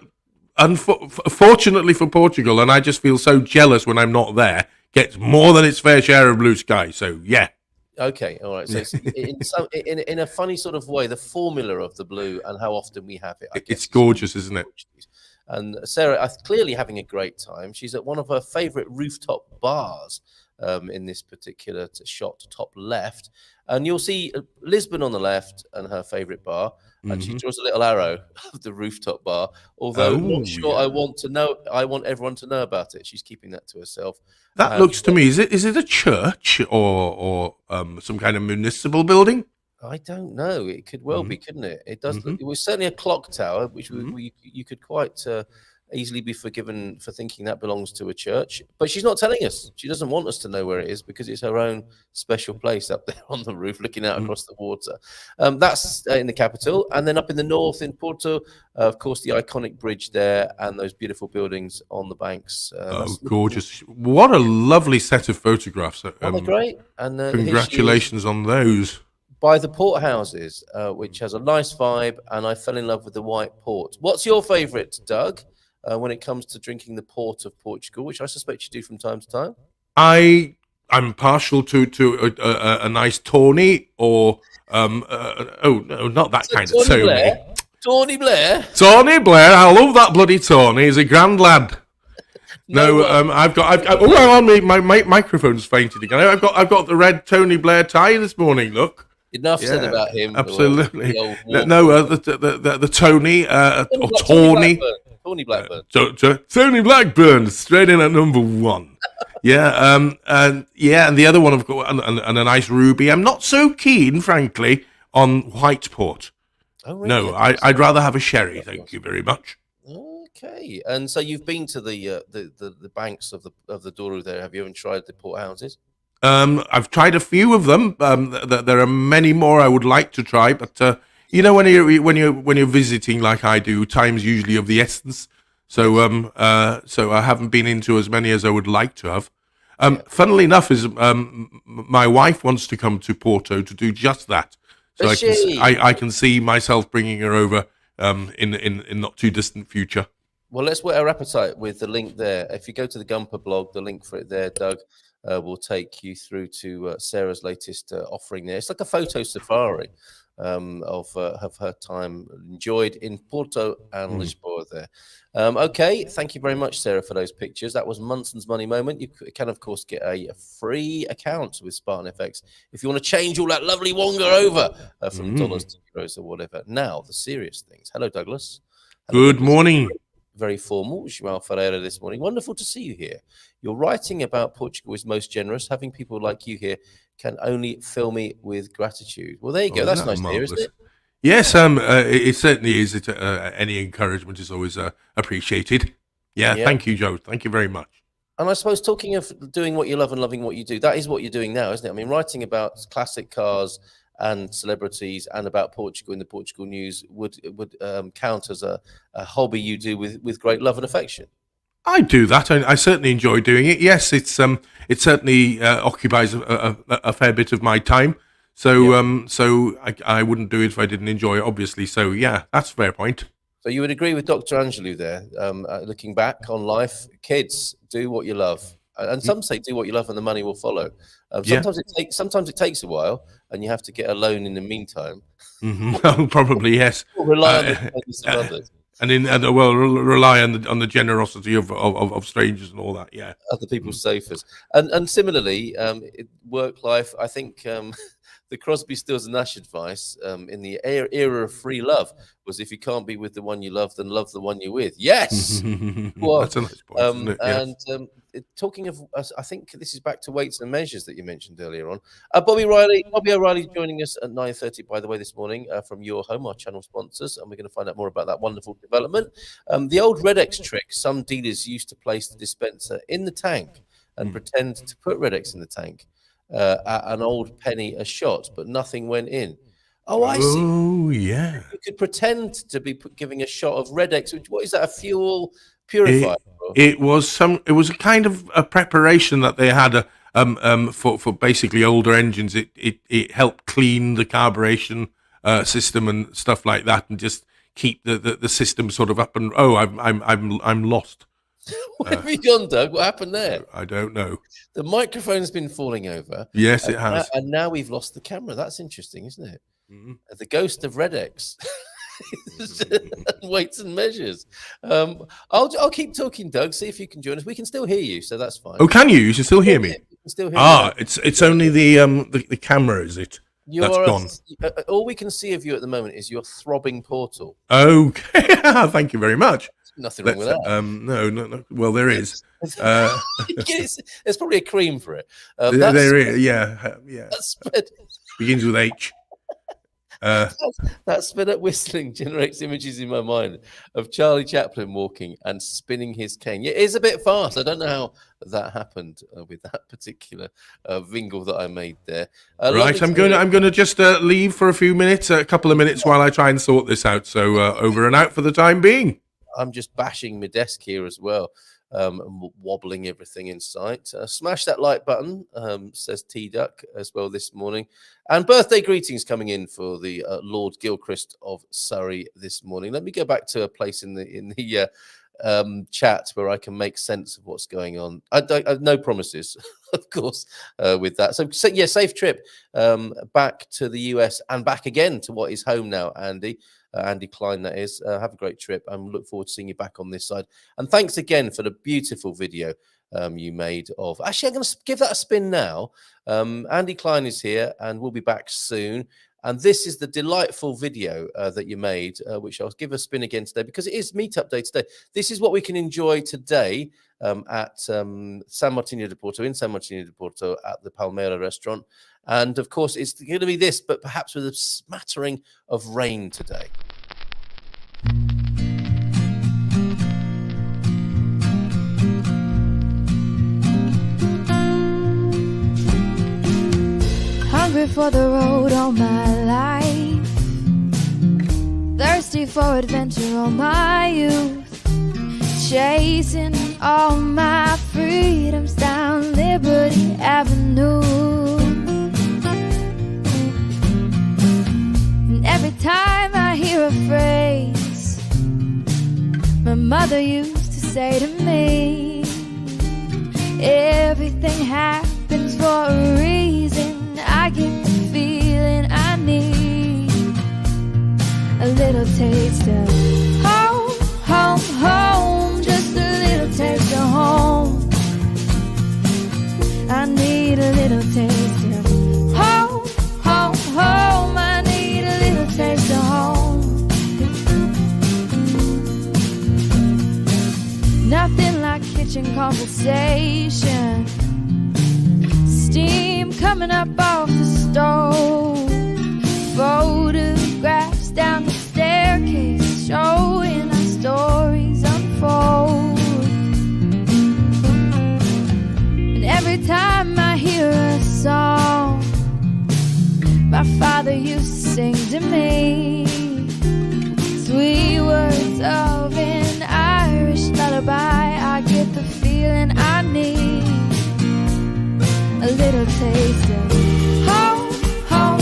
fortunately for Portugal, and I just feel so jealous when I'm not there, gets more than its fair share of blue sky. So yeah. Okay, all right. So it's in a funny sort of way, the formula of the blue and how often we have it. I guess It's gorgeous, isn't it? Portuguese. And Sarah is clearly having a great time. She's at one of her favourite rooftop bars in this particular shot, top left. And you'll see Lisbon on the left and her favourite bar. And she draws a little arrow of the rooftop bar. Although not sure I want everyone to know about it. She's keeping that to herself. That looks to me, is it a church or some kind of municipal building? I don't know. It could well be, couldn't it? It does. It was certainly a clock tower, which you could quite easily be forgiven for thinking that belongs to a church. But she's not telling us. She doesn't want us to know where it is because it's her own special place up there on the roof, looking out across the water. That's in the capital, and then up in the north in Porto, of course, the iconic bridge there and those beautiful buildings on the banks. Gorgeous! What a lovely set of photographs. They're great. And congratulations on those. By the port houses, which has a nice vibe, and I fell in love with the white port. What's your favourite, Doug, when it comes to drinking the port of Portugal, which I suspect you do from time to time? I'm partial to a nice Tawny or no, not that kind of Tawny. Tawny Blair. Tawny Blair. I love that bloody Tawny. He's a grand lad. I've got. Oh, my microphone's fainted again. I've got the red Tony Blair tie this morning. Look. Enough said about him. Absolutely. The Tony or Tawny. Tawny Blackburn. Tony Blackburn, straight in at number one. And the other one, of course, and a nice ruby. I'm not so keen, frankly, on white port. Oh, really? No, I'd rather have a sherry. Thank you very much. Okay, and so you've been to the banks of the Douro there, have you? And tried the port houses? I've tried a few of them. There are many more I would like to try, but when you're visiting like I do, time's usually of the essence. So I haven't been into as many as I would like to have. Funnily enough, my wife wants to come to Porto to do just that. So I can see myself bringing her over in not too distant future. Well, let's whet our appetite with the link there. If you go to the Gumper blog, the link for it there, Doug, will take you through to Sarah's latest offering there. It's like a photo safari of her time enjoyed in Porto and Lisboa there. Okay, thank you very much, Sarah, for those pictures. That was Munson's Money Moment. You can, of course, get a free account with Spartan FX if you want to change all that lovely wonga over from dollars to euros or whatever. Now, the serious things. Hello, Douglas. Good morning. Very formal, João Ferreira this morning. Wonderful to see you here. You're writing about Portugal is most generous. Having people like you here can only fill me with gratitude. Well, there you go. That's nice to hear, isn't it? Yes, it certainly is. Any encouragement is always appreciated. Yeah, thank you, Joe. Thank you very much. And I suppose talking of doing what you love and loving what you do, that is what you're doing now, isn't it? I mean, writing about classic cars and celebrities and about Portugal in the Portugal news would count as a hobby you do with great love and affection. I do that. I certainly enjoy doing it. Yes, it certainly occupies a fair bit of my time. So so I wouldn't do it if I didn't enjoy it, obviously. So yeah, that's a fair point. So you would agree with Dr. Angelou there, looking back on life, kids, do what you love. And some say do what you love and the money will follow. Sometimes it takes a while and you have to get a loan in the meantime. Probably, yes. Rely on the kindness of others. Rely on the generosity of strangers and all that, yeah. Other people's sofas. And similarly, work life, I think the the Crosby, Stills and Nash advice in the era of free love was if you can't be with the one you love, then love the one you're with. Yes. That's a nice point, isn't it? Yes. And talking of, I think this is back to weights and measures that you mentioned earlier on. Bobby O'Reilly joining us at 9:30, by the way, this morning from Your Home, our channel sponsors, and we're going to find out more about that wonderful development. The old Red-X trick, some dealers used to place the dispenser in the tank and pretend to put Red-X in the tank at an old penny a shot, but nothing went in. Oh, I see. Oh, yeah. You could pretend to be giving a shot of Red-X, which, what is that, a fuel purifier? It was a kind of a preparation that they had for basically older engines. It helped clean the carburation system and stuff like that, and just keep the system sort of up. And I'm lost. Where have you gone, Doug? What happened there? I don't know. The microphone's been falling over. Yes, it has. And now we've lost the camera. That's interesting, isn't it? Mm-hmm. The ghost of Red-X. Weights and measures. I'll keep talking, Doug. See if you can join us. We can still hear you, so that's fine. Oh, can you? You can still hear me. You can still hear me. It's only the camera, is it? That's gone. All we can see of you at the moment is your throbbing portal. Okay, thank you very much. Nothing wrong with that. No. Well, there is. There's probably a cream for it. There is. Yeah. That's Begins with H. That sped up whistling generates images in my mind of Charlie Chaplin walking and spinning his cane. It is a bit fast. I don't know how that happened with that particular vingle that I made there. Right, I'm going to just leave for a couple of minutes while I try and sort this out. So over and out for the time being. I'm just bashing my desk here as well. And wobbling everything in sight. Smash that like button, says T-Duck as well this morning. And birthday greetings coming in for the Lord Gilchrist of Surrey this morning. Let me go back to a place in the chat where I can make sense of what's going on. I no promises, of course, with that. So yeah, safe trip back to the US and back again to what is home now, Andy. Andy Klein, that is. Have a great trip and look forward to seeing you back on this side. And thanks again for the beautiful video you made of... Actually, I'm going to give that a spin now. Andy Klein is here and we'll be back soon. And this is the delightful video that you made, which I'll give a spin again today because it is Meetup Day today. This is what we can enjoy today at San Martino de Porto, in San Martino de Porto at the Palmera restaurant. And of course, it's going to be this, but perhaps with a smattering of rain today. Hungry for the road all my life, thirsty for adventure all my youth, chasing all my freedoms down Liberty Avenue. And every time I hear a phrase my mother used to say to me, everything happens for a reason, I get the feeling I need a little taste of home, home, home, just a little taste of home. I need a little taste of home, home, home. I need a little taste of home. Nothing like kitchen conversation, steam coming up off the stove, photographs down the staircase showing our stories unfold. And every time I hear a song my father used to sing to me, sweet words of an Irish lullaby, I get the feeling I need a little taste of home, home,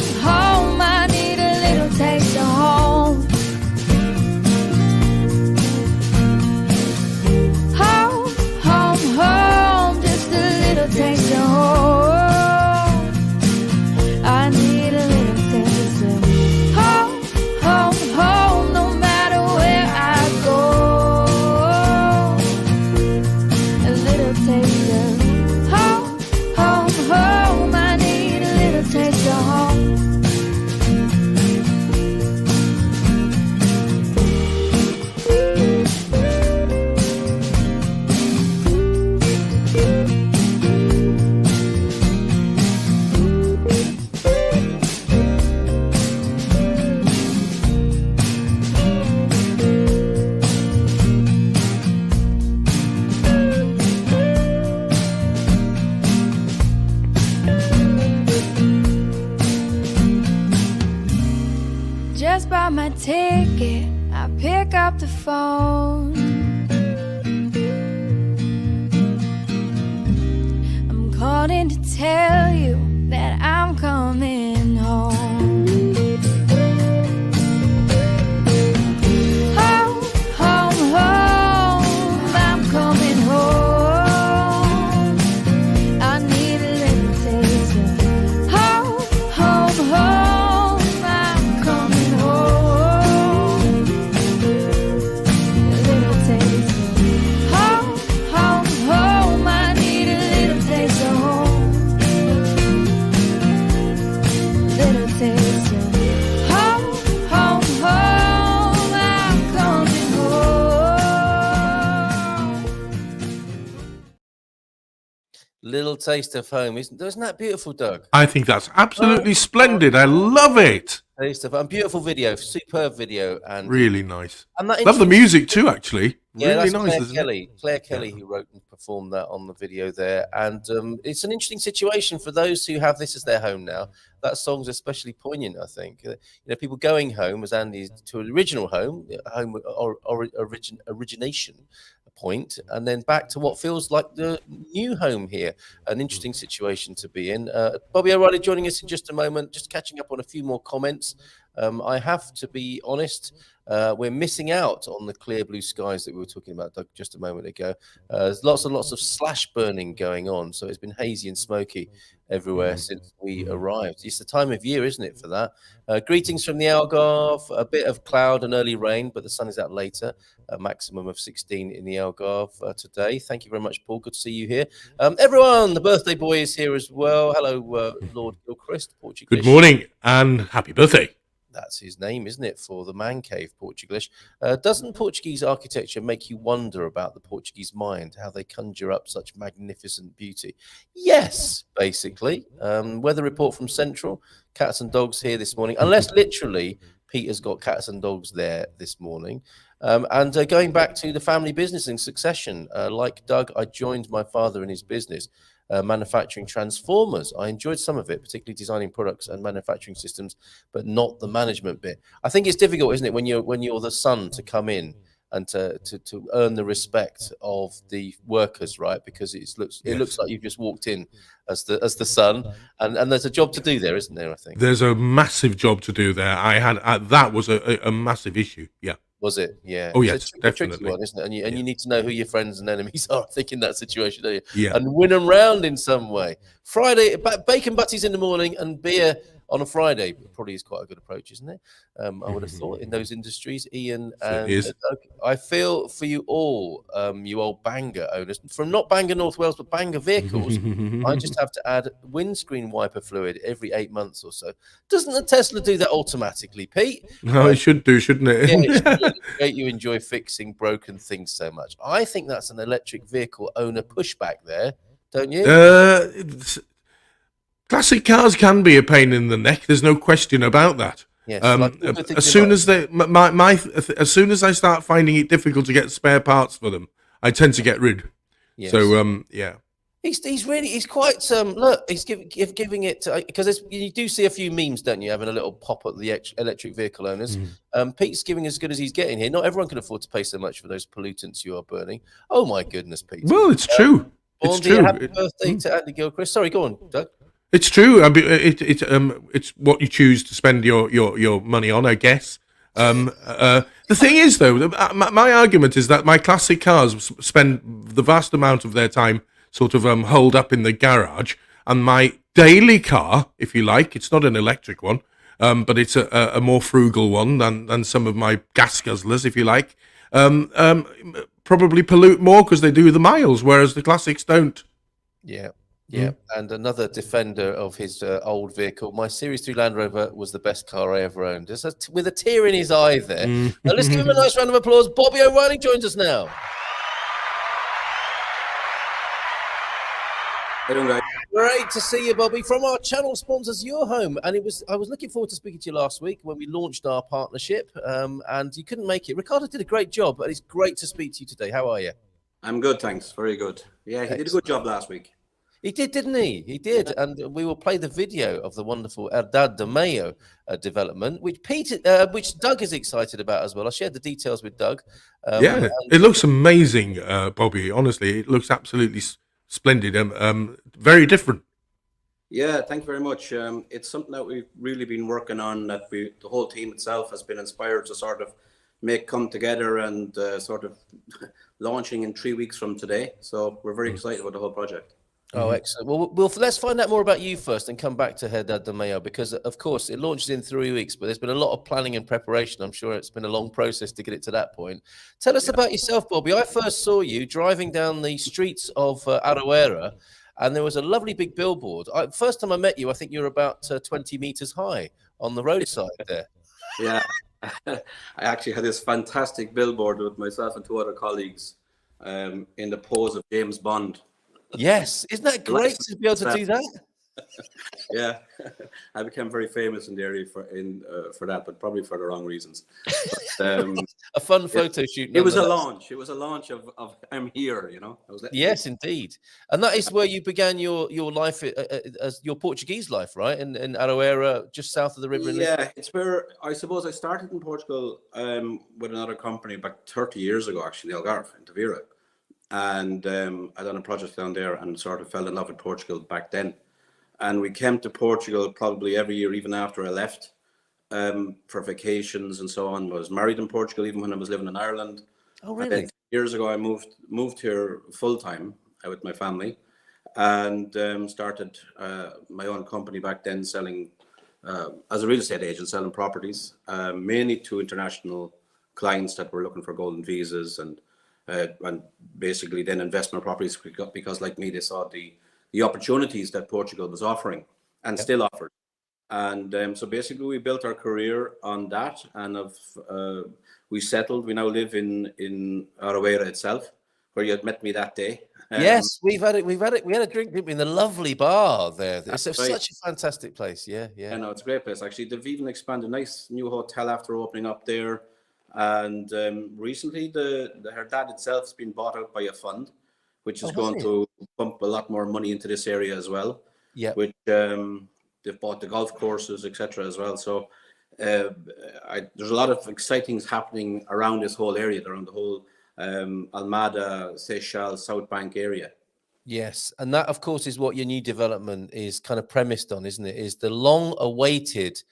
just bought my ticket. I pick up the phone. I'm calling to tell you that I'm coming home. Home, home, home, I'm coming home. I need a little taste of home, home, home, I'm coming home. A little taste of home, home, home, I need a little taste of home. Little taste of home, home, home, I'm coming home. Little taste of home. Isn't that beautiful, Doug? I think that's absolutely splendid. I love it. Taste of home. Beautiful video, superb video, and Really nice. and that Love the interesting- music too, actually. Yeah, Really that's nice, Claire isn't Kelly. it? Claire Kelly, who wrote and performed that on the video there, and it's an interesting situation for those who have this as their home now. That song's especially poignant, I think. People going home, as Andy's, to an original home origination point, and then back to what feels like the new home here. An interesting situation to be in. Bobby O'Reilly joining us in just a moment, just catching up on a few more comments. I have to be honest, we're missing out on the clear blue skies that we were talking about, Doug, just a moment ago. There's lots and lots of slash burning going on, so it's been hazy and smoky everywhere since we arrived. It's the time of year, isn't it, for that? Greetings from the Algarve. A bit of cloud and early rain, but the sun is out later. A maximum of 16 in the Algarve today. Thank you very much, Paul. Good to see you here. Everyone, the birthday boy is here as well. Hello, Lord Gilchrist, Portuguese. Good morning and happy birthday. That's his name, isn't it, for the man cave, Portuguese? Doesn't Portuguese architecture make you wonder about the Portuguese mind, how they conjure up such magnificent beauty? Yes, basically. Weather report from Central, cats and dogs here this morning, unless literally Peter's got cats and dogs there this morning. And going back to the family business in succession, like Doug, I joined my father in his business. Manufacturing transformers. I enjoyed some of it, particularly designing products and manufacturing systems, but not the management bit. I think it's difficult, isn't it, when you're the son to come in and to earn the respect of the workers, right? Because it looks like you've just walked in as the son, and there's a job to do there, isn't there? I think there's a massive job to do there. That was a massive issue. Yeah. Was it? Yeah. Oh, yes, it's a definitely. tricky one, isn't it? And you need to know who your friends and enemies are, I think, in that situation, don't you? Yeah. And win them round in some way. Friday, bacon butties in the morning and beer on a Friday probably is quite a good approach, isn't it? I would have thought in those industries. Ian and Doug, I feel for you all, you old Bangor owners, from not Bangor North Wales, but Bangor vehicles. I just have to add windscreen wiper fluid every 8 months or so. Doesn't the Tesla do that automatically, Pete? No, it should do, shouldn't it? Yeah, it should. It's great you enjoy fixing broken things so much. I think that's an electric vehicle owner pushback there, don't you? Classic cars can be a pain in the neck. There's no question about that. Yes, as soon as as soon as I start finding it difficult to get spare parts for them, I tend to get rid. Yes. So yeah. He's quite look, he's giving it because you do see a few memes, don't you, having a little pop at the electric vehicle owners. Pete's giving as good as he's getting here. Not everyone can afford to pay so much for those pollutants you are burning. Oh my goodness, Pete. Well, it's true. It's true. Happy birthday to Andy Gilchrist. Sorry, go on, Doug. It's true. I mean, it's what you choose to spend your money on, I guess. The thing is, though, my argument is that my classic cars spend the vast amount of their time sort of holed up in the garage, and my daily car, if you like, it's not an electric one, but it's a more frugal one than some of my gas guzzlers, if you like, probably pollute more because they do the miles, whereas the classics don't. Yeah. Yeah, and another defender of his old vehicle. My Series 3 Land Rover was the best car I ever owned. With a tear in his eye there. Let's give him a nice round of applause. Bobby O'Reilly joins us now. How you doing, guys? Great to see you, Bobby. From our channel sponsors, your home. And I was looking forward to speaking to you last week when we launched our partnership, and you couldn't make it. Ricardo did a great job, but it's great to speak to you today. How are you? I'm good, thanks. Very good. Yeah, he did a good job last week. He did, didn't he? He did, and we will play the video of the wonderful Herdad de Mayo development, which Doug is excited about as well. I shared the details with Doug. Yeah, it looks amazing, Bobby. Honestly, it looks absolutely splendid. Very different. Yeah, thank you very much. It's something that we've really been working on. That the whole team itself has been inspired to sort of make come together and sort of launching in 3 weeks from today. So we're very excited about the whole project. Oh, excellent. Well, let's find out more about you first and come back to Herdad de Mayo, because, of course, it launches in 3 weeks, but there's been a lot of planning and preparation. I'm sure it's been a long process to get it to that point. Tell us about yourself, Bobby. I first saw you driving down the streets of Aroera, and there was a lovely big billboard. First time I met you, I think you were about 20 meters high on the roadside there. Yeah, I actually had this fantastic billboard with myself and 2 other colleagues in the pose of James Bond. Yes, isn't that great to be able to do that? Yeah, I became very famous in the area for that, but probably for the wrong reasons. But, a fun photo shoot. It was a launch. It was a launch of I'm here. You know. Yes, indeed, and that is where you began your life as your Portuguese life, right? In Aroera, just south of the river. Yeah, it's where I suppose I started in Portugal with another company about 30 years ago, actually, in Algarve, in Tavira. And I done a project down there and sort of fell in love with Portugal back then. And we came to Portugal probably every year, even after I left, for vacations and so on. I was married in Portugal even when I was living in Ireland. Oh, really? And 2 years ago, I moved here full time with my family, and started my own company back then, selling as a real estate agent, selling properties, mainly to international clients that were looking for golden visas and basically then investment properties, because like me, they saw the opportunities that Portugal was offering and still offered. And so basically we built our career on that, and we settled. We now live in Aroera itself, where you had met me that day. Yes, we had a drink, didn't we, in the lovely bar there. It's such a fantastic place. Yeah. I know, it's a great place actually. They've even expanded a nice new hotel after opening up there. And recently, the Herdad itself has been bought out by a fund, which is going to pump a lot more money into this area as well. Yeah. Which they've bought the golf courses, etc. as well. So there's a lot of exciting things happening around this whole area, around the whole Almada, Seychelles, South Bank area. Yes, and that, of course, is what your new development is kind of premised on, isn't it? Is the long-awaited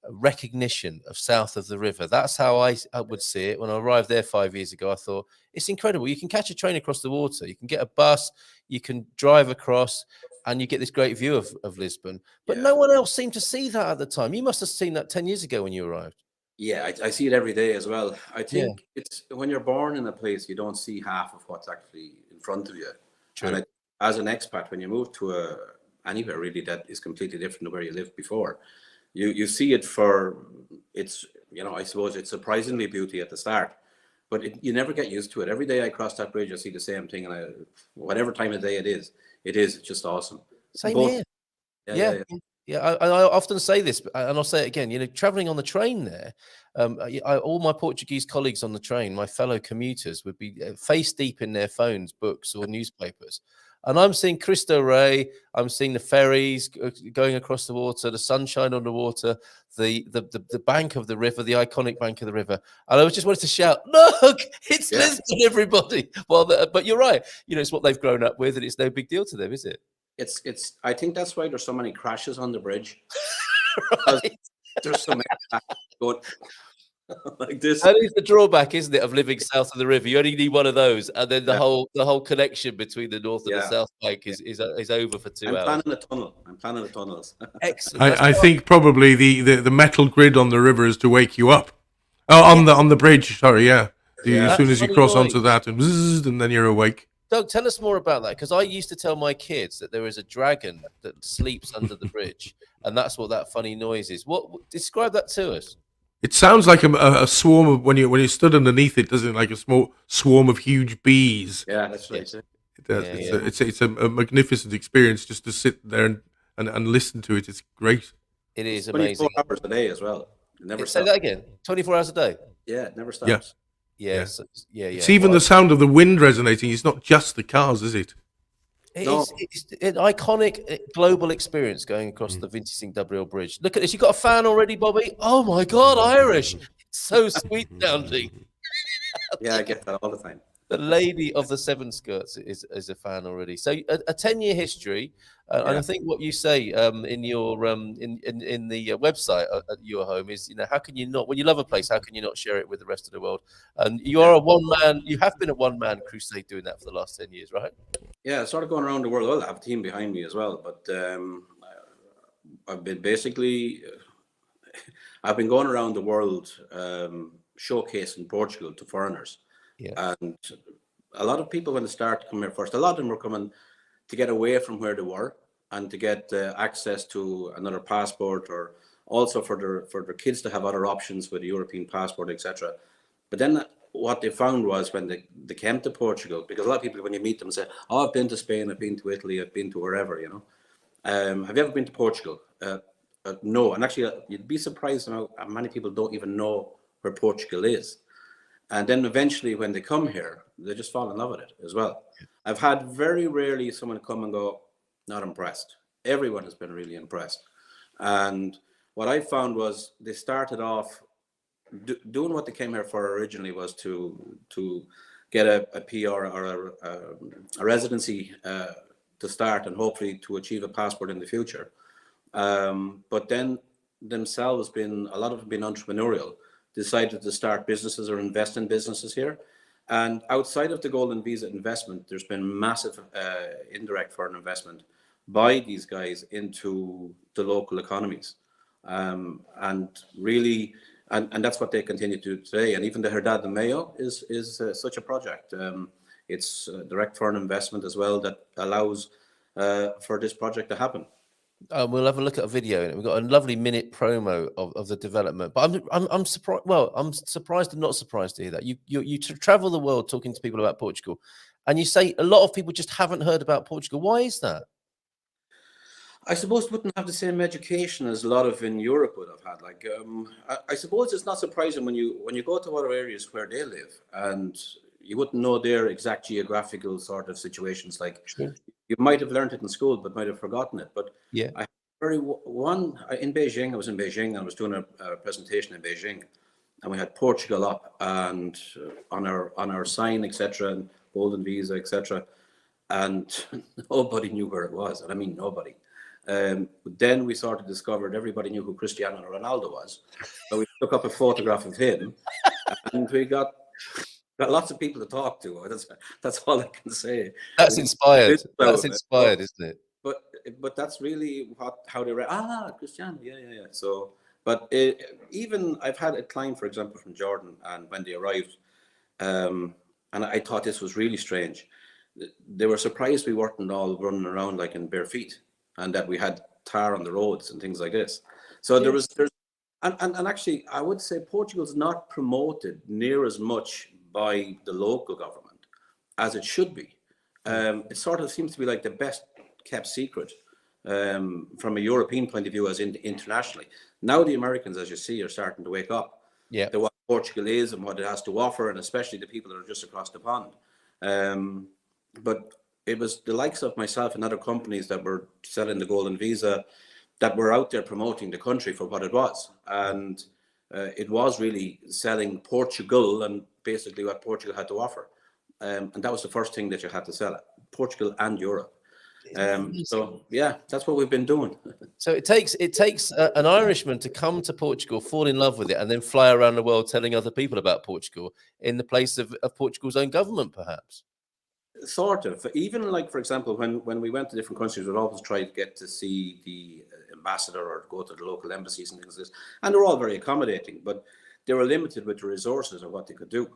recognition of south of the river. That's how I would see it. When I arrived there 5 years ago, I thought, it's incredible. You can catch a train across the water, you can get a bus, you can drive across, and you get this great view of Lisbon. But no one else seemed to see that at the time. You must have seen that 10 years ago when you arrived. Yeah, I see it every day as well. I think it's when you're born in a place, you don't see half of what's actually in front of you. True. And as an expat, when you move to anywhere really that is completely different to where you lived before, you see it for its, I suppose it's surprisingly beauty at the start, but you never get used to it. Every day I cross that bridge, I see the same thing, and whatever time of day it's just awesome. Same here. Yeah. I often say this, and I'll say it again. Traveling on the train there, all my Portuguese colleagues on the train, my fellow commuters, would be face deep in their phones, books, or newspapers. And I'm seeing Cristo Rei, I'm seeing the ferries going across the water, the sunshine on the water, the bank of the river, the iconic bank of the river. And I just wanted to shout, look, it's Lisbon, everybody. Well, but you're right. It's what they've grown up with, and it's no big deal to them, is it? It's. I think that's why there's so many crashes on the bridge. Right. There's so many going like this. That is the drawback, isn't it, of living south of the river? You only need one of those, and then the whole connection between the north and the south bank is over for 2 hours. I'm planning the tunnels. Excellent. I think probably the metal grid on the river is to wake you up. Oh, on the bridge. Sorry, yeah. As soon as you cross onto that, and then you're awake. Doug, tell us more about that, because I used to tell my kids that there is a dragon that sleeps under the bridge, and that's what that funny noise is. Describe that to us? It sounds like a swarm of when you stood underneath it, doesn't it? Like a small swarm of huge bees. Yeah, that's right. It's a magnificent experience just to sit there and listen to it. It's great. It is amazing. 24 hours a day as well. It never stops. Say that again. 24 hours a day. Yeah, it never stops. Yes. Yeah. It's even the sound of the wind resonating. It's not just the cars, is it? No, It's an iconic global experience going across the Vinci Singh WL Bridge. Look at this. You got a fan already, Bobby? Oh my God, Irish. It's so sweet sounding. yeah, I get that all the time. The lady of the seven skirts is a fan already. So a 10-year history, and I Yeah, think what you say in your in the website at your home is, how can you not, when you love a place, how can you not share it with the rest of the world? And you are yeah, a one man. You have been a one man crusade doing that for the last 10 years, right? yeah. Sort of going around the world. Well, I have a team behind me as well, but I've been basically I've been going around the world showcasing Portugal to foreigners, Yeah. and a lot of people when they start to come here first, a lot of them were coming to get away from where they were and to get access to another passport, or also for their kids to have other options with a European passport, etc. But then what they found was when they came to Portugal, because a lot of people when you meet them say, "Oh, I've been to Spain, I've been to Italy, I've been to wherever," Have you ever been to Portugal? No, and actually, you'd be surprised how many people don't even know where Portugal is. And then eventually, when they come here, they just fall in love with it as well. I've had very rarely someone come and go, not impressed. Everyone has been really impressed. And what I found was they started off doing what they came here for originally was to get a PR or a residency to start and hopefully to achieve a passport in the future. But then themselves a lot of them been entrepreneurial, decided to start businesses or invest in businesses here. And outside of the golden visa investment, there's been massive indirect foreign investment by these guys into the local economies. And really, and that's what they continue to do today. And even the Herdad de Mayo is such a project. It's direct foreign investment as well that allows for this project to happen. We'll have a look at a video, and we've got a lovely minute promo of the development. But I'm surprised. Well, I'm surprised and not surprised to hear that you travel the world talking to people about Portugal, and you say a lot of people just haven't heard about Portugal. Why is that? I suppose it wouldn't have the same education as a lot of in Europe would have had. Like, I suppose it's not surprising when you go to other areas where they live, and you wouldn't know their exact geographical sort of situations. Like, Sure. you might have learned it in school, but might have forgotten it. But Yeah. I one in Beijing. I was in Beijing and I was doing a presentation in Beijing, and we had Portugal up and on our sign, etc., and golden visa, etc. And nobody knew where it was, and I mean nobody. But then we sort of discovered everybody knew who Cristiano Ronaldo was. So we took up a photograph of him, and we got lots of people to talk to. That's all I can say. That's inspired. So, That's inspired, isn't it? but that's really how they Cristiano, yeah. So, but even I've had a client, for example, from Jordan, and when they arrived, and I thought this was really strange. They were surprised we weren't all running around like in bare feet, and that we had tar on the roads and things like this. So there's and actually I would say Portugal's not promoted near as much by the local government as it should be. It sort of seems to be like the best kept secret from a European point of view as internationally. Now the Americans, as you see, are starting to wake up to what Portugal is and what it has to offer, and especially the people that are just across the pond. But it was the likes of myself and other companies that were selling the golden visa that were out there promoting the country for what it was. And it was really selling Portugal and basically what Portugal had to offer. And that was the first thing that you had to sell, Portugal and Europe. So yeah, that's what we've been doing. So it takes an Irishman to come to Portugal, fall in love with it, and then fly around the world telling other people about Portugal in the place of Portugal's own government, perhaps. Sort of. Even like, for example, when we went to different countries, we'd always try to get to see the ambassador or go to the local embassies and things like this. And they're all very accommodating, but they were limited with the resources of what they could do,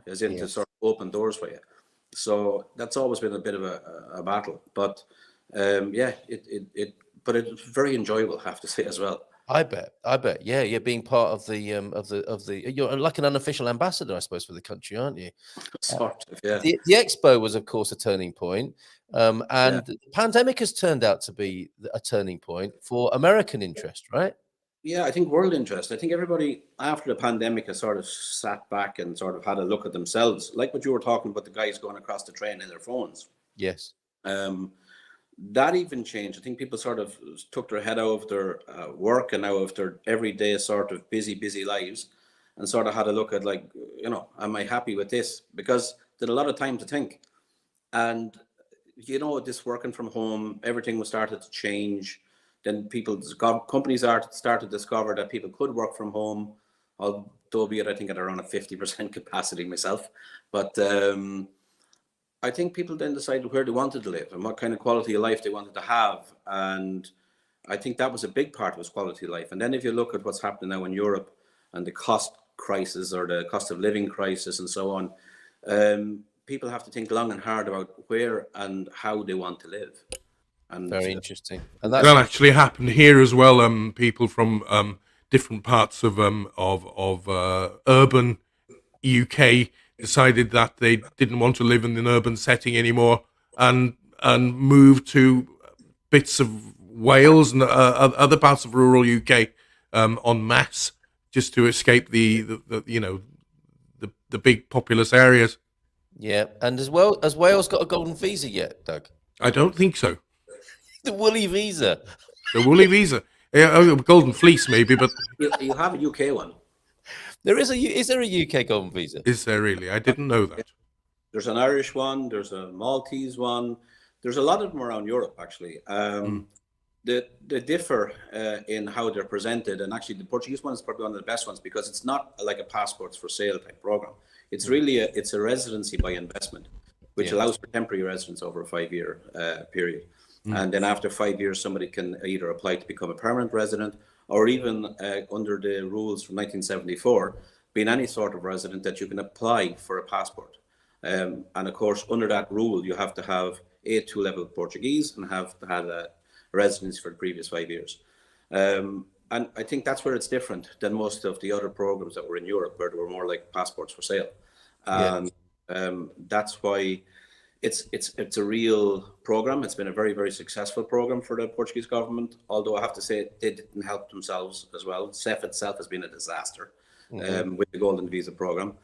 as in to sort of open doors for you. So that's always been a bit of a battle. But but it's very enjoyable, I have to say, as well. I bet. Yeah, you're being part of the you're like an unofficial ambassador, I suppose, for the country, aren't you? Sort of, yeah. The expo was, of course, a turning point, and the pandemic has turned out to be a turning point for American interest, right? Yeah, I think world interest. I think everybody after the pandemic has sort of sat back and sort of had a look at themselves, like what you were talking about, the guys going across the train in their phones. Yes. That even changed. I think people sort of took their head out of their work and out of their everyday sort of busy lives, and sort of had a look at, like, am I happy with this? Because they had a lot of time to think. And this working from home, everything was started to change. Then companies started to discover that people could work from home, albeit I think at around a 50% capacity myself. But I think people then decided where they wanted to live and what kind of quality of life they wanted to have. And I think that was a big part of his quality of life. And then if you look at what's happening now in Europe and the cost crisis or the cost of living crisis and so on, people have to think long and hard about where and how they want to live. And very interesting. And that actually happened here as well. People from different parts of urban UK decided that they didn't want to live in an urban setting anymore, and moved to bits of Wales and other parts of rural UK en masse, just to escape the big populous areas. Yeah, and as well, has Wales got a golden visa yet, Doug? I don't think so. The woolly visa. The woolly visa. Yeah, golden fleece maybe, but you have a UK one. Is there a UK golden visa? Is there really? I didn't know that. There's an Irish one. There's a Maltese one. There's a lot of them around Europe, actually. They differ in how they're presented, and actually the Portuguese one is probably one of the best ones because it's not like a passports for sale type program. It's really it's a residency by investment, which allows for temporary residence over a 5-year period. And then after 5 years, somebody can either apply to become a permanent resident, or even under the rules from 1974, being any sort of resident that you can apply for a passport. And of course, under that rule, you have to have A2 level Portuguese and have had a residence for the previous 5 years. And I think that's where it's different than most of the other programs that were in Europe, where they were more like passports for sale. And that's why it's a real program. It's been a very, very successful program for the Portuguese government, although I have to say they didn't help themselves as well. CEF itself has been a disaster with the golden visa program.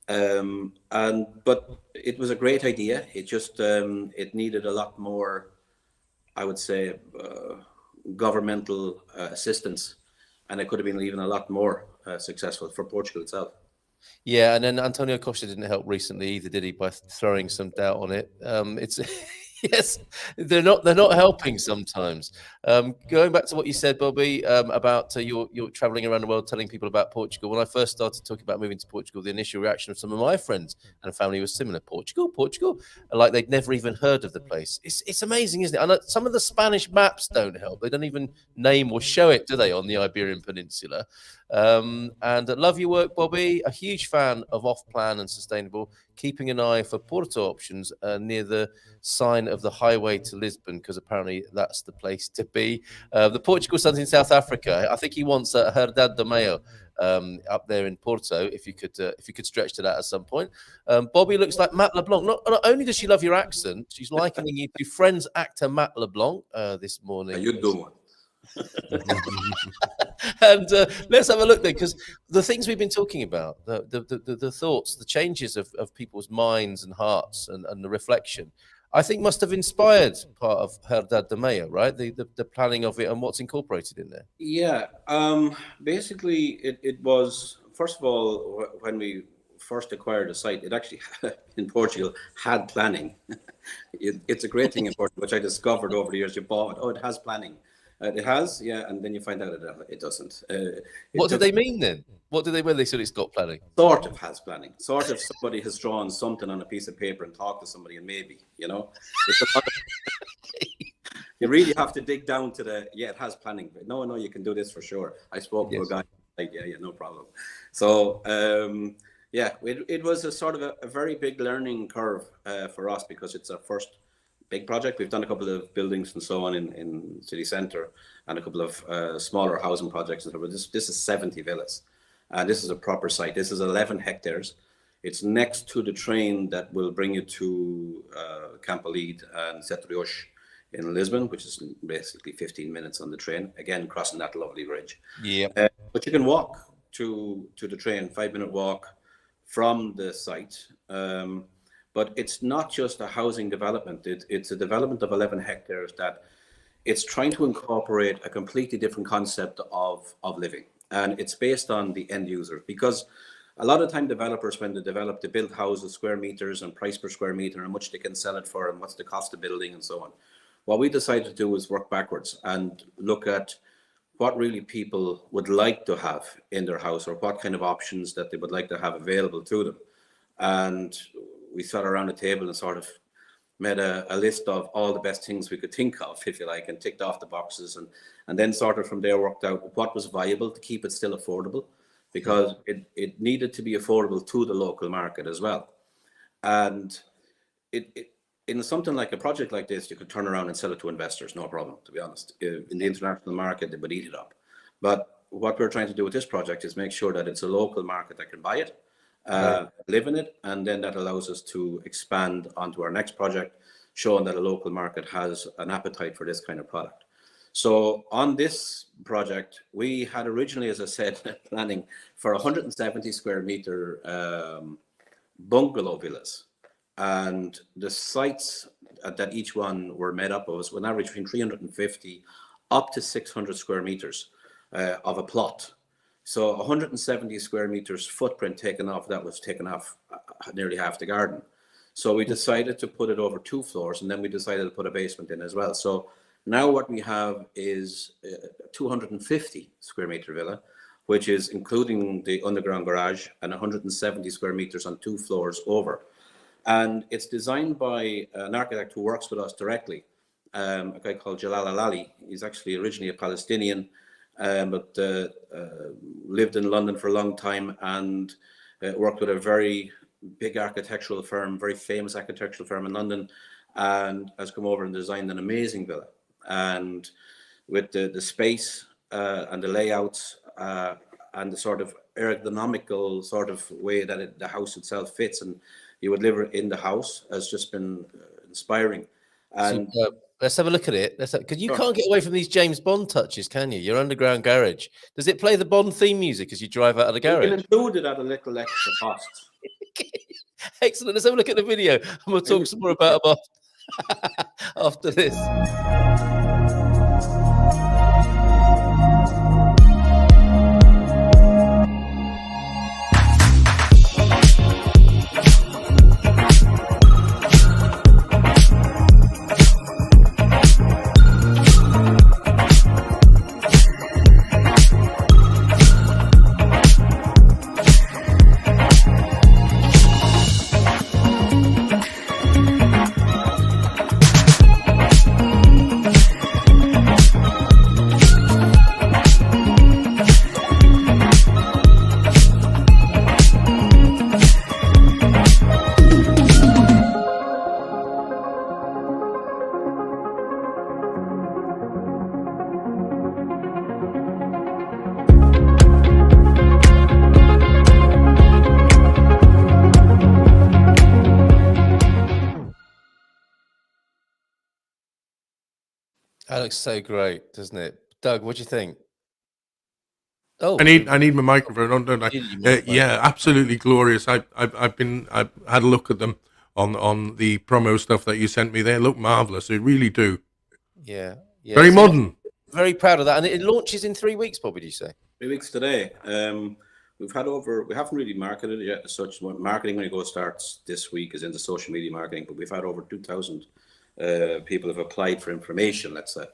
But it was a great idea. It just it needed a lot more, I would say, governmental assistance, and it could have been even a lot more successful for Portugal itself. Yeah, and then Antonio Costa didn't help recently either, did he? By throwing some doubt on it. It's yes, they're not helping sometimes. Going back to what you said, Bobby, about you're traveling around the world telling people about Portugal. When I first started talking about moving to Portugal, the initial reaction of some of my friends and family was similar. Portugal, like they'd never even heard of the place. It's amazing, isn't it? And some of the Spanish maps don't help. They don't even name or show it, do they, on the Iberian Peninsula? And love your work, Bobby. A huge fan of off-plan and sustainable. Keeping an eye for Porto options near the sign of the highway to Lisbon, because apparently that's the place to be. The Portugal son's in South Africa. I think he wants Herdade do Meio up there in Porto. If you could stretch to that at some point. Bobby looks like Matt LeBlanc. Not only does she love your accent, she's likening you to Friends actor Matt LeBlanc this morning. You do one. And let's have a look then, because the things we've been talking about, the thoughts, the changes of people's minds and hearts, and the reflection, I think must have inspired part of Herdade do Meio, right? The planning of it and what's incorporated in there. Yeah, basically it was, first of all, when we first acquired the site, it actually in Portugal had planning. It's a great thing in Portugal, which I discovered over the years. You bought, it has planning. It has, yeah, and then you find out it doesn't. What do they mean then? What do they mean? They said it's got planning. Sort of has planning. Sort of somebody has drawn something on a piece of paper and talked to somebody, and maybe, it's a lot of, you really have to dig down to it has planning. But no, you can do this for sure. I spoke to a guy, like, yeah, no problem. So, it was a sort of a very big learning curve for us, because it's our first big project. We've done a couple of buildings and so on in city centre, and a couple of smaller housing projects and stuff. But this is 70 villas, and this is a proper site. This is 11 hectares. It's next to the train that will bring you to Campolide and Setrios in Lisbon, which is basically 15 minutes on the train. Again, crossing that lovely bridge. Yeah. But you can walk to the train, 5-minute walk from the site. But it's not just a housing development. It's a development of 11 hectares that it's trying to incorporate a completely different concept of living. And it's based on the end user, because a lot of time developers, when they develop, they build houses, square meters and price per square meter and how much they can sell it for and what's the cost of building and so on. What we decided to do is work backwards and look at what really people would like to have in their house, or what kind of options that they would like to have available to them. And we sat around the table and sort of made a list of all the best things we could think of, if you like, and ticked off the boxes, and then sort of from there worked out what was viable to keep it still affordable, because it needed to be affordable to the local market as well. And in something like a project like this, you could turn around and sell it to investors, no problem, to be honest. In the international market, they would eat it up. But what we're trying to do with this project is make sure that it's a local market that can buy it, live in it, and then that allows us to expand onto our next project, showing that a local market has an appetite for this kind of product. So on this project, we had originally, as I said, planning for 170 square meter bungalow villas. And the sites that each one were made up of was an average between 350 up to 600 square meters of a plot. So 170 square meters footprint taken off, that was taken off nearly half the garden. So we decided to put it over 2 floors, and then we decided to put a basement in as well. So now what we have is a 250 square meter villa, which is including the underground garage, and 170 square meters on 2 floors over. And it's designed by an architect who works with us directly, a guy called Jalal Alali. He's actually originally a Palestinian, but lived in London for a long time, and worked with a very big architectural firm, very famous architectural firm in London, and has come over and designed an amazing villa. And with the space and the layouts and the sort of ergonomical sort of way that the house itself fits, and you would live in the house, has just been inspiring. And let's have a look at it. Because you can't get away from these James Bond touches, can you? Your underground garage. Does it play the Bond theme music as you drive out of the garage? we can include it at a little extra cost. Excellent. Let's have a look at the video, and we'll talk some more about them after this. That looks so great, doesn't it? Doug, what do you think? Oh, I need my microphone on, don't I? Yeah, absolutely glorious. I've had a look at them on the promo stuff that you sent me. They look marvelous. They really do. Yeah. Very modern. Very proud of that. And it launches in 3 weeks, Bobby, did you say? 3 weeks today. We haven't really marketed it yet as such. Marketing when it starts this week is into social media marketing, but we've had over 2,000 people have applied for information, let's say,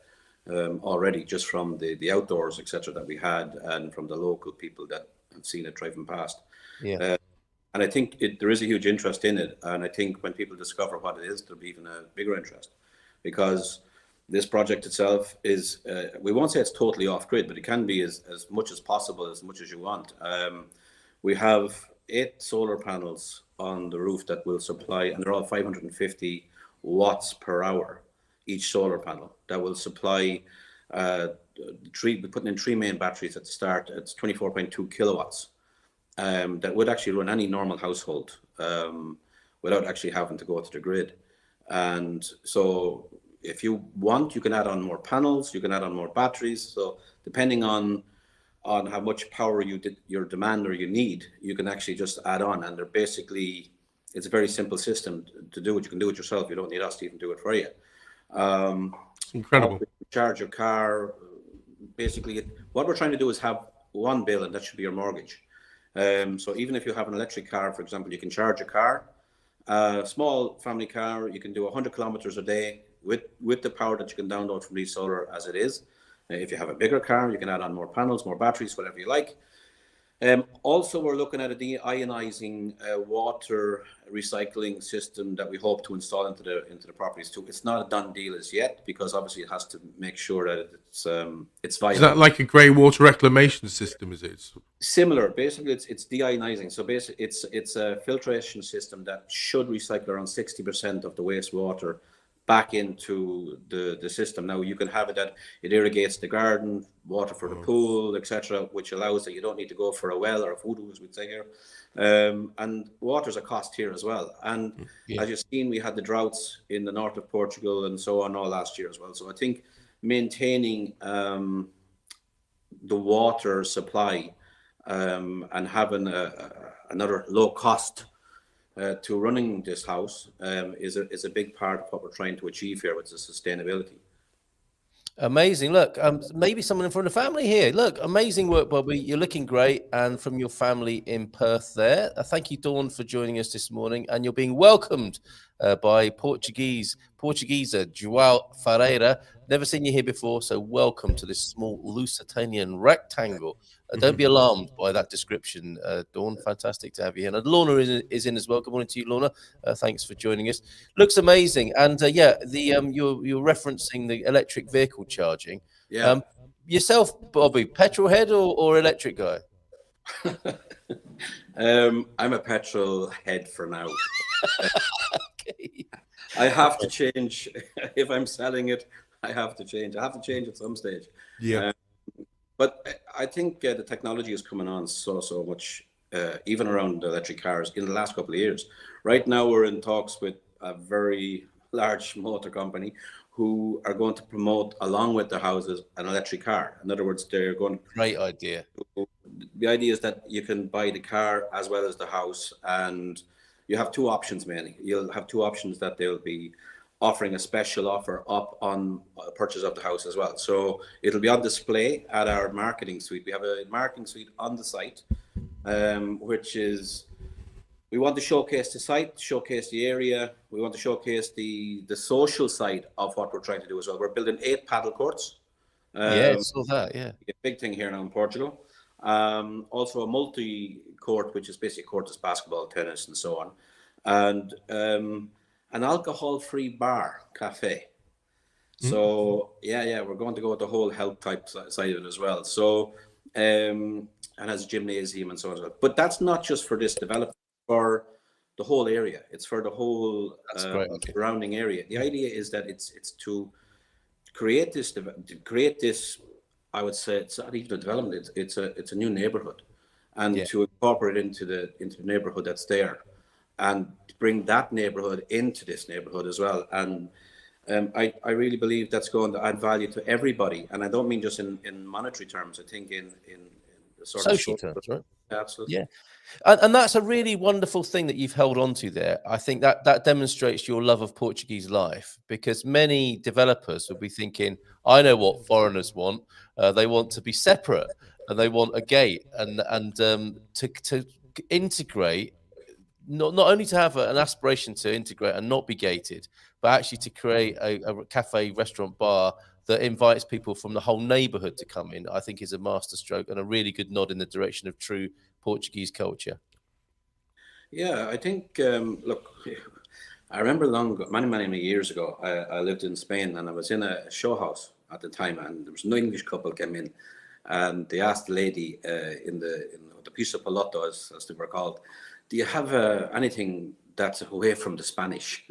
already, just from the outdoors, etc., that we had, and from the local people that have seen it driving past. Yeah. And I think there is a huge interest in it. And I think when people discover what it is, there'll be even a bigger interest, because this project itself is, we won't say it's totally off grid, but it can be as much as possible, as much as you want. We have 8 solar panels on the roof that will supply, and they're all 550 watts per hour, each solar panel, that will supply we're putting in 3 main batteries at the start. It's 24.2 kilowatts that would actually run any normal household without actually having to go to the grid. And so if you want, you can add on more panels, you can add on more batteries. So depending on how much power your demand or you need, you can actually just add on. And they're basically it's a very simple system to do it. You can do it yourself. You don't need us to even do it for you. It's incredible. Charge your car. Basically, what we're trying to do is have one bill, and that should be your mortgage. So even if you have an electric car, for example, you can charge a car. A small family car, you can do 100 kilometers a day with the power that you can download from the solar as it is. If you have a bigger car, you can add on more panels, more batteries, whatever you like. Also, we're looking at a deionizing water recycling system that we hope to install into the properties too. It's not a done deal as yet, because obviously it has to make sure that it's viable. Is that like a grey water reclamation system? Is it Similar? Basically, it's deionizing. So basically, it's a filtration system that should recycle around 60% of the wastewater back into the system. Now you can have it that it irrigates the garden, water for the pool, etc., which allows that you don't need to go for a well or a voodoo, as we'd say here. And water's a cost here as well. And as you've seen, we had the droughts in the north of Portugal and so on all last year as well. So I think maintaining the water supply and having another low cost to running this house is a big part of what we're trying to achieve here with the sustainability. Amazing. Look, maybe someone from the family here. Look, amazing work, Bobby. You're looking great. And from your family in Perth there. Thank you, Dawn, for joining us this morning. And you're being welcomed by Portugueser João Ferreira. Never seen you here before, so welcome to this small Lusitanian rectangle. Don't be alarmed by that description, Dawn. Fantastic to have you here. And Lorna is in as well. Good morning to you, Lorna. Thanks for joining us. Looks amazing. And you're referencing the electric vehicle charging. Yeah. Yourself, Bobby, petrol head or electric guy? I'm a petrol head for now. Okay. I have to change if I'm selling it. I have to change. I have to change at some stage. Yeah. But I think the technology is coming on so much, even around electric cars in the last couple of years. Right now, we're in talks with a very large motor company who are going to promote, along with their houses, an electric car. In other words, they're going. Great idea. The idea is that you can buy the car as well as the house, and you have two options mainly. You'll have two options that they'll be offering a special offer up on purchase of the house as well. So it'll be on display at our marketing suite. We have a marketing suite on the site, which is, we want to showcase the site, showcase the area. We want to showcase the social side of what we're trying to do as well. We're building 8 paddle courts. Yeah, I saw that, yeah. A big thing here now in Portugal. Also a multi-court, which is basically courts, basketball, tennis, and so on. And an alcohol-free bar, cafe. So we're going to go with the whole health type side of it as well. So and has a gymnasium and so on. But that's not just for this development, for the whole area. It's for the whole surrounding area. The idea is that it's to create this. I would say it's not even a development. It's a new neighborhood, and to incorporate into the neighborhood that's there, and bring that neighborhood into this neighborhood as well. And I really believe that's going to add value to everybody. And I don't mean just in monetary terms. I think in the sort social of terms, right? Absolutely. Yeah. And that's a really wonderful thing that you've held on to there. I think that demonstrates your love of Portuguese life, because many developers will be thinking, I know what foreigners want. They want to be separate, and they want a gate, and to integrate, not only to have an aspiration to integrate and not be gated, but actually to create a cafe, restaurant, bar that invites people from the whole neighborhood to come in, I think is a masterstroke and a really good nod in the direction of true Portuguese culture. Yeah, I think, look, I remember many years ago, I lived in Spain, and I was in a show house at the time, and there was an English couple came in, and they asked the lady in the piso piloto, as they were called, do you have anything that's away from the Spanish?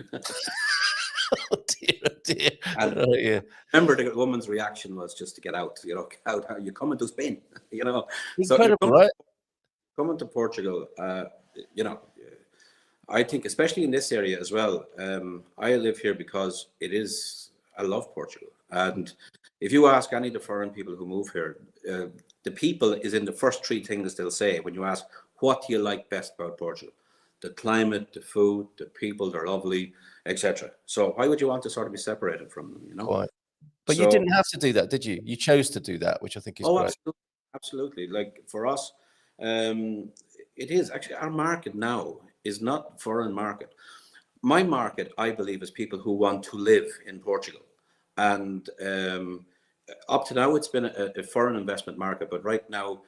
Oh dear. And yeah. Remember, the woman's reaction was just to get out. Get out. How you coming to Spain? Incredible, so right? Coming to Portugal, I think, especially in this area as well. I live here because I love Portugal, and if you ask any of the foreign people who move here, the people is in the first 3 things they'll say when you ask, what do you like best about Portugal? the climate, the food, the people, they're lovely, etc. So why would you want to sort of be separated from them, you know? Quite. But you So, didn't have to do that, did you? You chose to do that, which I think is oh, great. absolutely, absolutely. Like for us, it is actually our market now is not foreign market. My market, I believe, is people who want to live in Portugal, and up to now it's been a foreign investment market. But right now,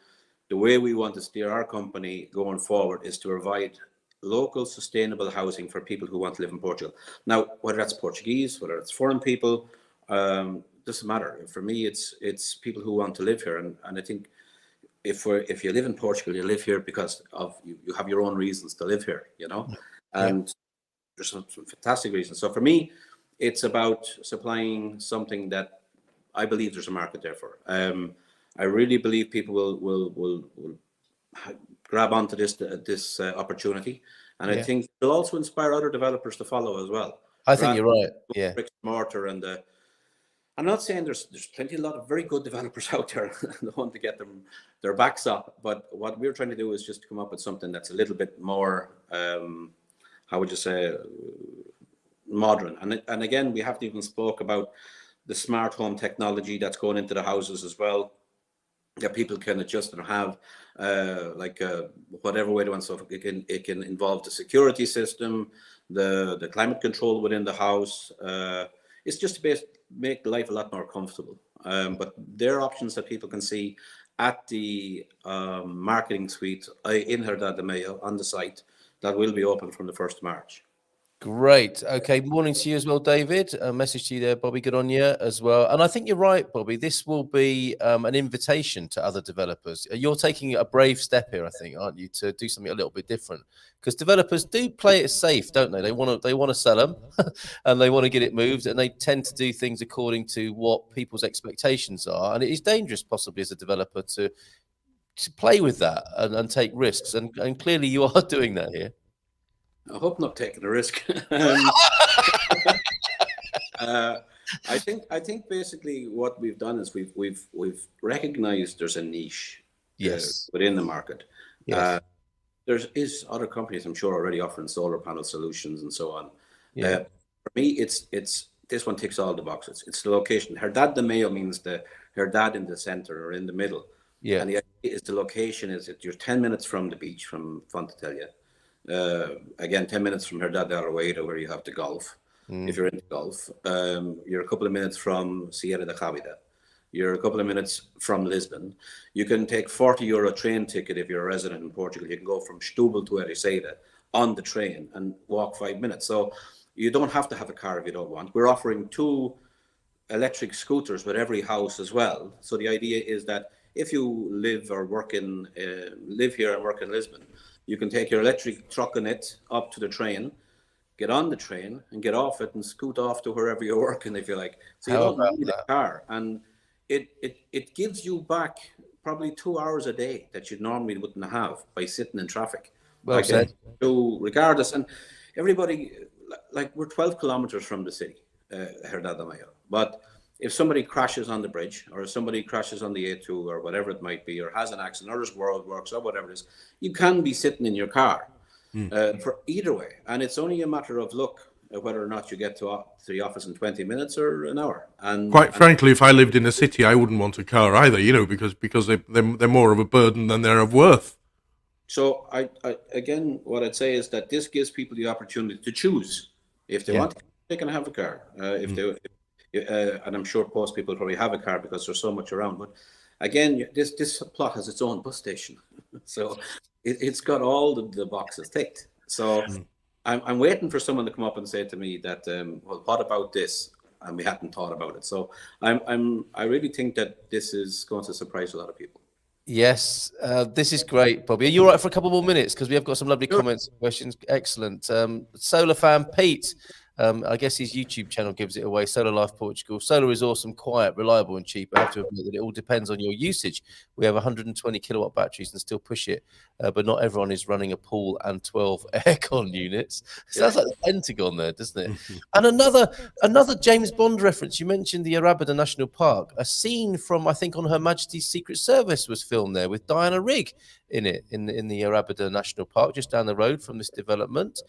the way we want to steer our company going forward is to provide local sustainable housing for people who want to live in Portugal. Now, whether that's Portuguese, whether it's foreign people, doesn't matter. For me, it's people who want to live here, and I think if you live in Portugal, you live here because of you have your own reasons to live here, you know, and there's some fantastic reasons. So for me, it's about supplying something that I believe there's a market there for. I really believe people will grab onto this opportunity, and I think it'll also inspire other developers to follow as well. I think you're right. Yeah. Bricks and mortar, and I'm not saying there's a lot of very good developers out there that want to get their backs up, but what we're trying to do is just to come up with something that's a little bit more, how would you say, modern. And again, we haven't even spoke about the smart home technology that's going into the houses as well, that people can adjust and have, whatever way they want. So it can involve the security system, the climate control within the house. It's just to make life a lot more comfortable. But there are options that people can see at the marketing suite in Herdad de Mayo on the site that will be open from the 1st of March. Great. Okay. Morning to you as well, David. A message to you there, Bobby. Good on you as well. And I think you're right, Bobby. This will be an invitation to other developers. You're taking a brave step here, I think, aren't you, to do something a little bit different? Because developers do play it safe, don't they? They want to sell them, and they want to get it moved, and they tend to do things according to what people's expectations are. And it is dangerous, possibly, as a developer, to play with that and take risks. And clearly, you are doing that here. I hope not taking a risk. I think basically what we've done is we've recognized there's a niche within the market. Yes. There is other companies, I'm sure, already offering solar panel solutions and so on. For me, it's this one ticks all the boxes. It's the location. Herdad de Mayo means the Herdad in the center or in the middle. Yeah. And the idea is the location is that you're 10 minutes from the beach, from Fontatelia. Again, 10 minutes from Herdad de Araújo, where you have the golf. If you're into golf, you're a couple of minutes from Sierra de Javida. You're a couple of minutes from Lisbon. You can take €40 train ticket if you're a resident in Portugal. You can go from Setúbal to Ericeira on the train and walk 5 minutes. So you don't have to have a car if you don't want. We're offering 2 electric scooters with every house as well. So the idea is that if you live or work live here and work in Lisbon, you can take your electric truck in it up to the train, get on the train and get off it and scoot off to wherever you're working if you like. So you don't need a car. And it gives you back probably 2 hours a day that you normally wouldn't have by sitting in traffic. Well said. So regardless, and everybody, like we're 12 kilometers from the city, Herdad de Mayo. But if somebody crashes on the bridge, or if somebody crashes on the A2 or whatever it might be, or has an accident, or there's roadworks or whatever it is, you can be sitting in your car for either way. And it's only a matter of whether or not you get to the office in 20 minutes or an hour. And frankly, if I lived in a city, I wouldn't want a car either, because they're more of a burden than they're of worth. So I again, what I'd say is that this gives people the opportunity to choose. If they want, they can have a car. And I'm sure most people probably have a car because there's so much around. But again, this plot has its own bus station, so it's got all the boxes ticked. So I'm waiting for someone to come up and say to me that, well, what about this? And we hadn't thought about it. So I really think that this is going to surprise a lot of people. Yes, this is great, Bobby. Are you all right for a couple more minutes? Because we have got some lovely comments and questions. Excellent. Solar fan Pete I guess his YouTube channel gives it away. Solar Life Portugal. Solar is awesome, quiet, reliable, and cheap. I have to admit that it all depends on your usage. We have 120 kilowatt batteries and still push it, but not everyone is running a pool and 12 aircon units. Sounds like the Pentagon there, doesn't it? And another James Bond reference. You mentioned the Arabada National Park. A scene from, I think, on Her Majesty's Secret Service was filmed there with Diana Rigg in it, in the Arabada National Park, just down the road from this development.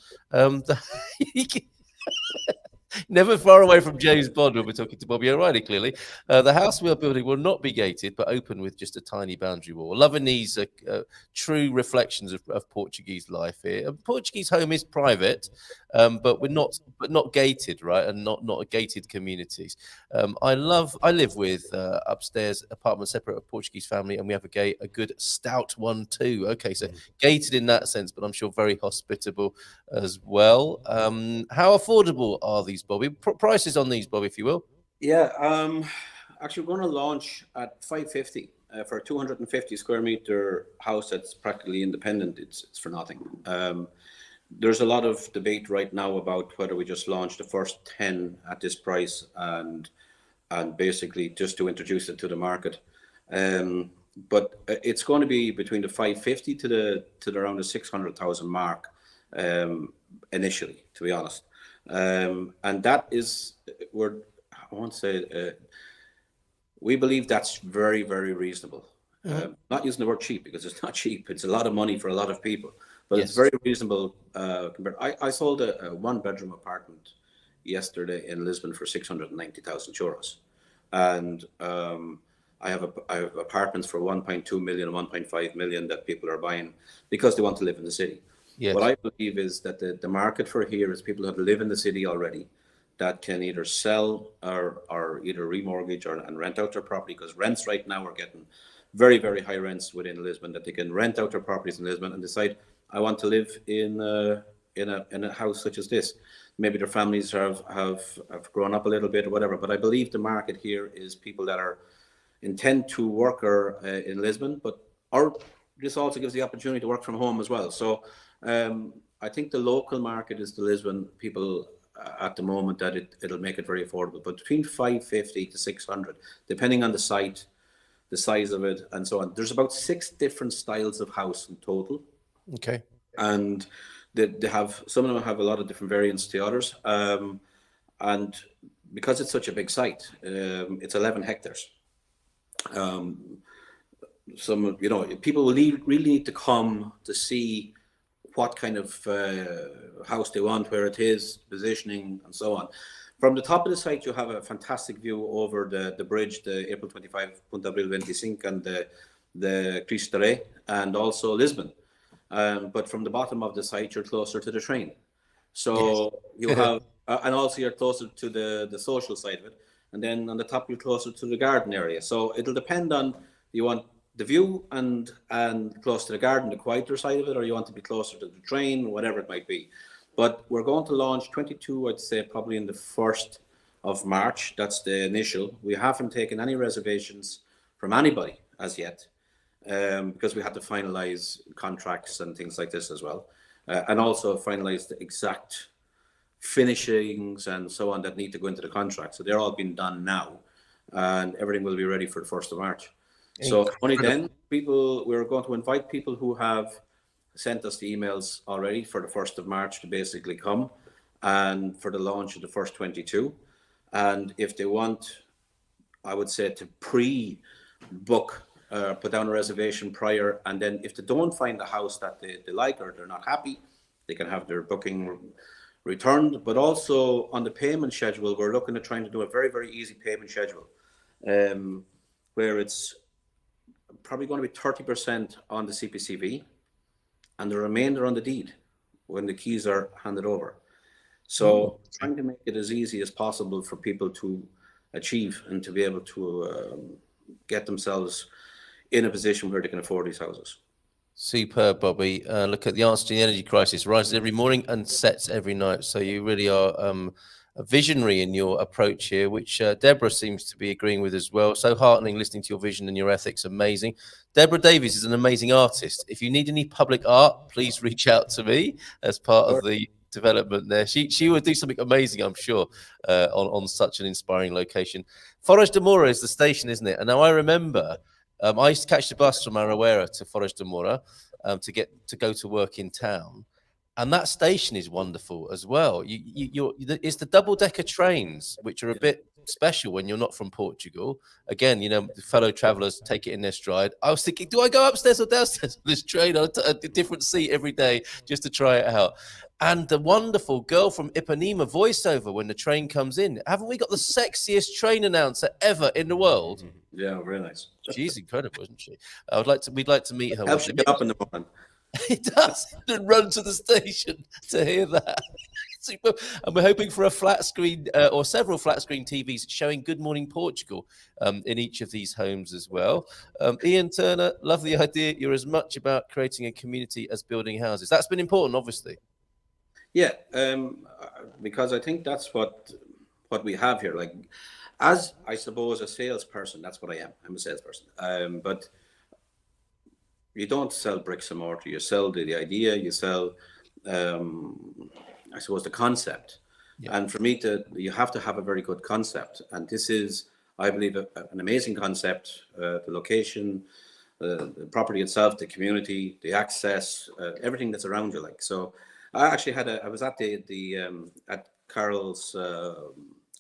Never far away from James Bond when we're talking to Bobby O'Reilly, clearly. The house we are building will not be gated, but open with just a tiny boundary wall. Loving these true reflections of Portuguese life here. Portuguese home is private, but not gated, right? And not gated communities. I live with upstairs apartment separate, a Portuguese family, and we have a good stout one too. Okay, so gated in that sense, but I'm sure very hospitable as well. How affordable are these, Bobby? Prices on these, Bobby, if you will. Yeah, actually, we're going to launch at 550 for a 250 square meter house that's practically independent. It's for nothing. There's a lot of debate right now about whether we just launch the first 10 at this price and basically just to introduce it to the market. But it's going to be between the 550 to the around the 600,000 mark initially, to be honest. And that is, we believe that's very, very reasonable. Not using the word cheap because it's not cheap. It's a lot of money for a lot of people, but It's very reasonable. I sold a one-bedroom apartment yesterday in Lisbon for 690,000 euros. And I have apartments for 1.2 million, 1.5 million that people are buying because they want to live in the city. Yes. What I believe is that the market for here is people that live in the city already that can either sell or either remortgage and rent out their property, because rents right now are getting very, very high rents within Lisbon, that they can rent out their properties in Lisbon and decide, I want to live in a house such as this. Maybe their families have grown up a little bit or whatever, but I believe the market here is people that intend to work in Lisbon, or this also gives the opportunity to work from home as well. So I think the local market is the Lisbon people at the moment, that it'll make it very affordable, but between 550 to 600, depending on the site, the size of it, and so on. There's about 6 different styles of house in total. Okay. And they have, some of them have a lot of different variants to others. And because it's such a big site, it's 11 hectares. People will really need to come to see what kind of house they want, where it is, positioning, and so on. From the top of the site, you have a fantastic view over the bridge, the April 25, Punta Abril 25, and the Cristo Rei, and also Lisbon. But from the bottom of the site, you're closer to the train. So you have, and also you're closer to the social side of it. And then on the top, you're closer to the garden area. So it'll depend on, you want the view and close to the garden, the quieter side of it, or you want to be closer to the train, whatever it might be. But we're going to launch 22, I'd say, probably in the 1st of March. That's the initial. We haven't taken any reservations from anybody as yet, because we had to finalize contracts and things like this as well. And also finalize the exact finishings and so on that need to go into the contract. So they're all being done now, and everything will be ready for the 1st of March. So only then, we're going to invite people who have sent us the emails already for the 1st of March to basically come and for the launch of the first 22. And if they want, I would say, to pre-book, put down a reservation prior, and then if they don't find the house that they like or they're not happy, they can have their booking returned. But also on the payment schedule, we're looking at trying to do a very, very easy payment schedule, where it's probably going to be 30% on the CPCV and the remainder on the deed when the keys are handed over. So trying to make it as easy as possible for people to achieve and to be able to get themselves in a position where they can afford these houses. Superb, Bobby. Look at the answer to the energy crisis. Rises every morning and sets every night. So you really are a visionary in your approach here, which Deborah seems to be agreeing with as well. So heartening listening to your vision and your ethics. Amazing. Deborah Davies is an amazing artist. If you need any public art, please reach out to me as part of the development there. She would do something amazing, I'm sure, on such an inspiring location. Forage de Moura is the station, isn't it? And now I remember I used to catch the bus from Araguera to Forage de Moura to go to work in town. And that station is wonderful as well. It's the double-decker trains, which are a bit special when you're not from Portugal. Again, the fellow travelers take it in their stride. I was thinking, do I go upstairs or downstairs on this train? A different seat every day just to try it out. And the wonderful girl from Ipanema voiceover when the train comes in. Haven't we got the sexiest train announcer ever in the world? Yeah, very nice. She's incredible, isn't she? We'd like to meet her. Helps you get up in the morning. It does. And run to the station to hear that. Super. And we're hoping for a flat screen or several flat screen TVs showing Good Morning Portugal in each of these homes as well. Ian Turner, love the idea. You're as much about creating a community as building houses. That's been important, obviously. Yeah, because I think that's what we have here. Like, as I suppose a salesperson, that's what I am. I'm a salesperson. But you don't sell bricks and mortar. You sell the idea. You sell, I suppose, the concept. Yeah. And for me, you have to have a very good concept. And this is, I believe, an amazing concept. The location, the property itself, the community, the access, everything that's around you. Like, so, I actually I was at at Carol's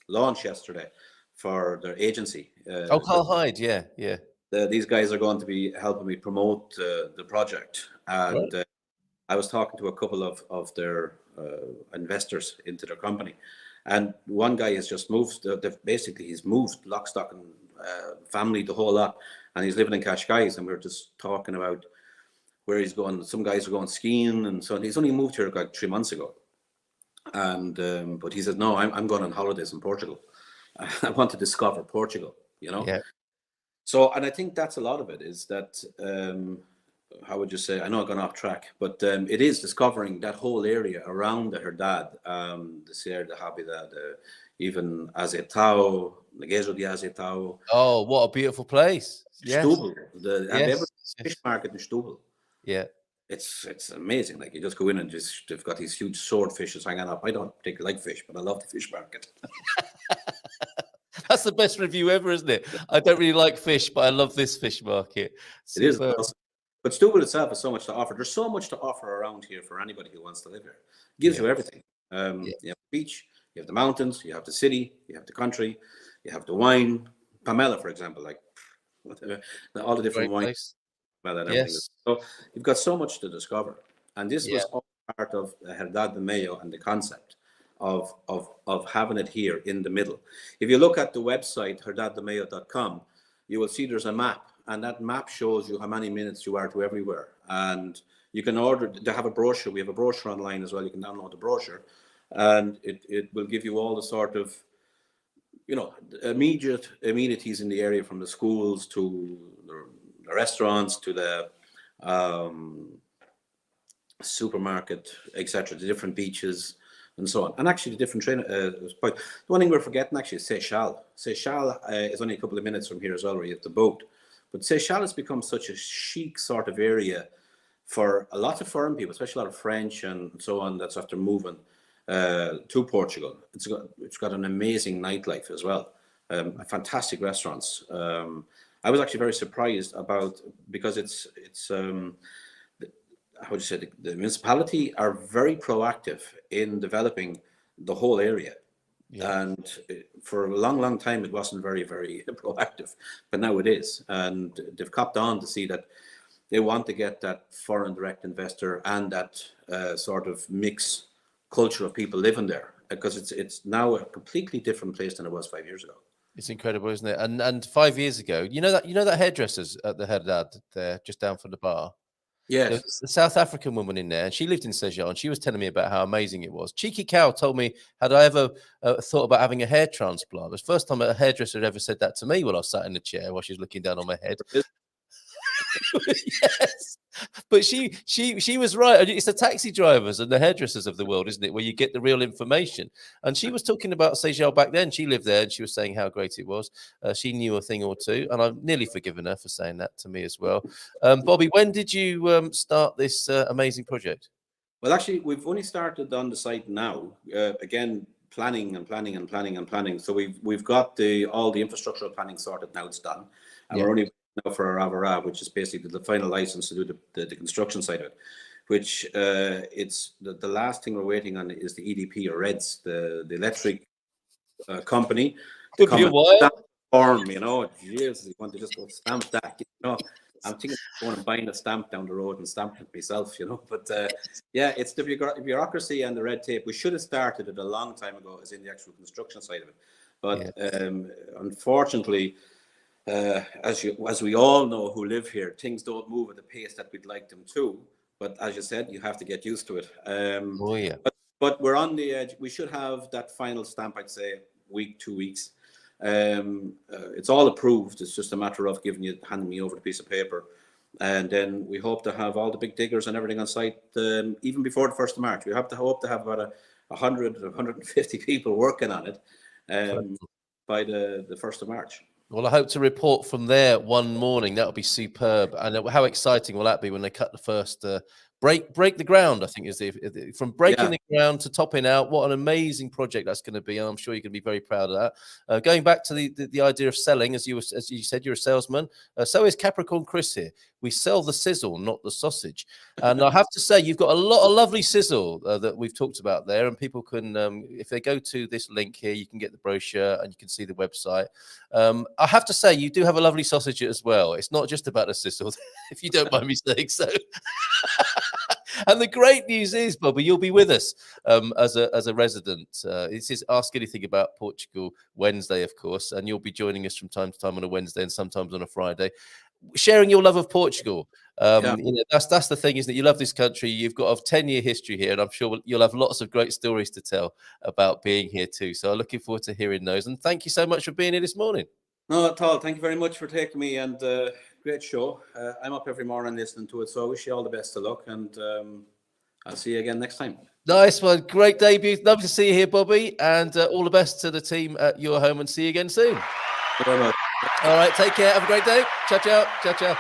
launch yesterday for their agency. Carl Hyde, yeah. These guys are going to be helping me promote the project, and right. I was talking to a couple of their investors into their company, and one guy has just moved. Basically, he's moved lock, stock, and family, the whole lot, and he's living in Cascais, and we were just talking about where he's going. Some guys are going skiing, and so on. He's only moved here like 3 months ago, and but he said, no, I'm going on holidays in Portugal. I want to discover Portugal, Yeah. So, and I think that's a lot of it is that, how would you say, I know I've gone off track, but it is discovering that whole area around the Herdad, the Sierra de Habida, even Azetao, the Gezo de Azetao. Oh, what a beautiful place. Stubel, fish market in Stubel. Yeah. It's amazing. Like, you just go in and they've got these huge swordfishes hanging up. I don't particularly like fish, but I love the fish market. That's the best review ever, isn't it? I don't really like fish, but I love this fish market. It is awesome. But Stubel itself has so much to offer. There's so much to offer around here for anybody who wants to live here. It gives you everything. You have the beach, you have the mountains, you have the city, you have the country, you have the wine. Pamela, for example, like all the different wines. And everything. So you've got so much to discover. And this was all part of Herdad de Mayo and the concept of having it here in the middle. If you look at the website herdademayo.com, you will see there's a map, and that map shows you how many minutes you are to everywhere. And you can order, they have a brochure. We have a brochure online as well. You can download the brochure, and it will give you all the sort of, immediate amenities in the area, from the schools to the restaurants to the supermarket, etc., the different beaches and so on. And actually the different train, the one thing we're forgetting actually is Seychelles. Seychelles is only a couple of minutes from here as well, where you have the boat. But Seychelles has become such a chic sort of area for a lot of foreign people, especially a lot of French and so on, that's after moving to Portugal. It's got an amazing nightlife as well, fantastic restaurants. I was actually very surprised because it's how would you say, the municipality are very proactive in developing the whole area. Yeah. And for a long, long time, it wasn't very, very proactive, but now it is. And they've copped on to see that they want to get that foreign direct investor and that sort of mixed culture of people living there, because it's now a completely different place than it was 5 years ago. It's incredible, isn't it? And 5 years ago, you know that hairdressers at the Herdad there, just down from the bar. Yes. There was a South African woman in there, and she lived in Seychelles, and she was telling me about how amazing it was. Cheeky Cow told me, had I ever thought about having a hair transplant? It was the first time a hairdresser had ever said that to me while I was sat in the chair while she was looking down on my head. Yes, but she was right. It's the taxi drivers and the hairdressers of the world, isn't it, where you get the real information. And she was talking about Seychelles back then. She lived there, and she was saying how great it was. She knew a thing or two, and I've nearly forgiven her for saying that to me as well. Bobby, when did you start this amazing project? Well, actually, we've only started on the site now. Again, planning and planning and planning and planning. So we've got all the infrastructural planning sorted now. It's done, and we're only now for our Avara, which is basically the final license to do the construction side of it. Which it's the last thing we're waiting on is the EDP or REDS, the electric company. Could be a while. Form, you know, jeez, you want to just go stamp that, you know. I'm thinking of going and buying a stamp down the road and stamping it myself, you know. But yeah, it's the bureaucracy and the red tape. We should have started it a long time ago, as in the actual construction side of it. But unfortunately, as we all know who live here, things don't move at the pace that we'd like them to. But as you said, you have to get used to it. But we're on the edge. We should have that final stamp, I'd say, week, 2 weeks. It's all approved. It's just a matter of handing me over the piece of paper, and then we hope to have all the big diggers and everything on site even before the 1st of March. We hope to have about 100 or 150 people working on it by the 1st of March. Well, I hope to report from there one morning. That'll be superb. And how exciting will that be when they cut the first break the ground, I think, is from breaking the ground to topping out. What an amazing project that's going to be. And I'm sure you're going to be very proud of that. Going back to the idea of selling, as you said, you're a salesman. So is Capricorn Chris here. We sell the sizzle, not the sausage. And I have to say, you've got a lot of lovely sizzle that we've talked about there. And people can, if they go to this link here, you can get the brochure and you can see the website. I have to say, you do have a lovely sausage as well. It's not just about the sizzle, if you don't mind me saying so. And the great news is, Bobby, you'll be with us as a resident. This is Ask Anything About Portugal Wednesday, of course, and you'll be joining us from time to time on a Wednesday and sometimes on a Friday, sharing your love of Portugal. You know, that's the thing, isn't it? You love this country. You've got a 10-year history here, and I'm sure you'll have lots of great stories to tell about being here too. So I'm looking forward to hearing those. And thank you so much for being here this morning. No, at all. Thank you very much for taking me, and great show. I'm up every morning listening to it, so I wish you all the best of luck, and I'll see you again next time. Nice one. Great debut. Love to see you here, Bobby, and all the best to the team at your home, and see you again soon. Thank you very much. All right, take care. Have a great day. Ciao, ciao. Ciao, ciao.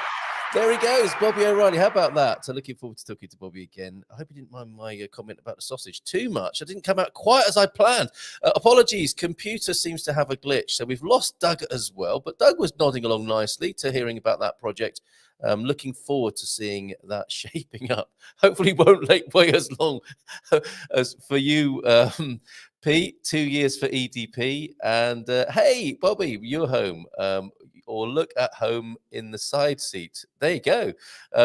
There he goes, Bobby O'Reilly. How about that? So looking forward to talking to Bobby again. I hope you didn't mind my comment about the sausage too much. I didn't come out quite as I planned. Apologies, computer seems to have a glitch. So we've lost Doug as well, but Doug was nodding along nicely to hearing about that project. Looking forward to seeing that shaping up. Hopefully won't wait as long as for you, Pete. 2 years for EDP. And hey, Bobby, you're home. Or look at home in the side seat. There you go.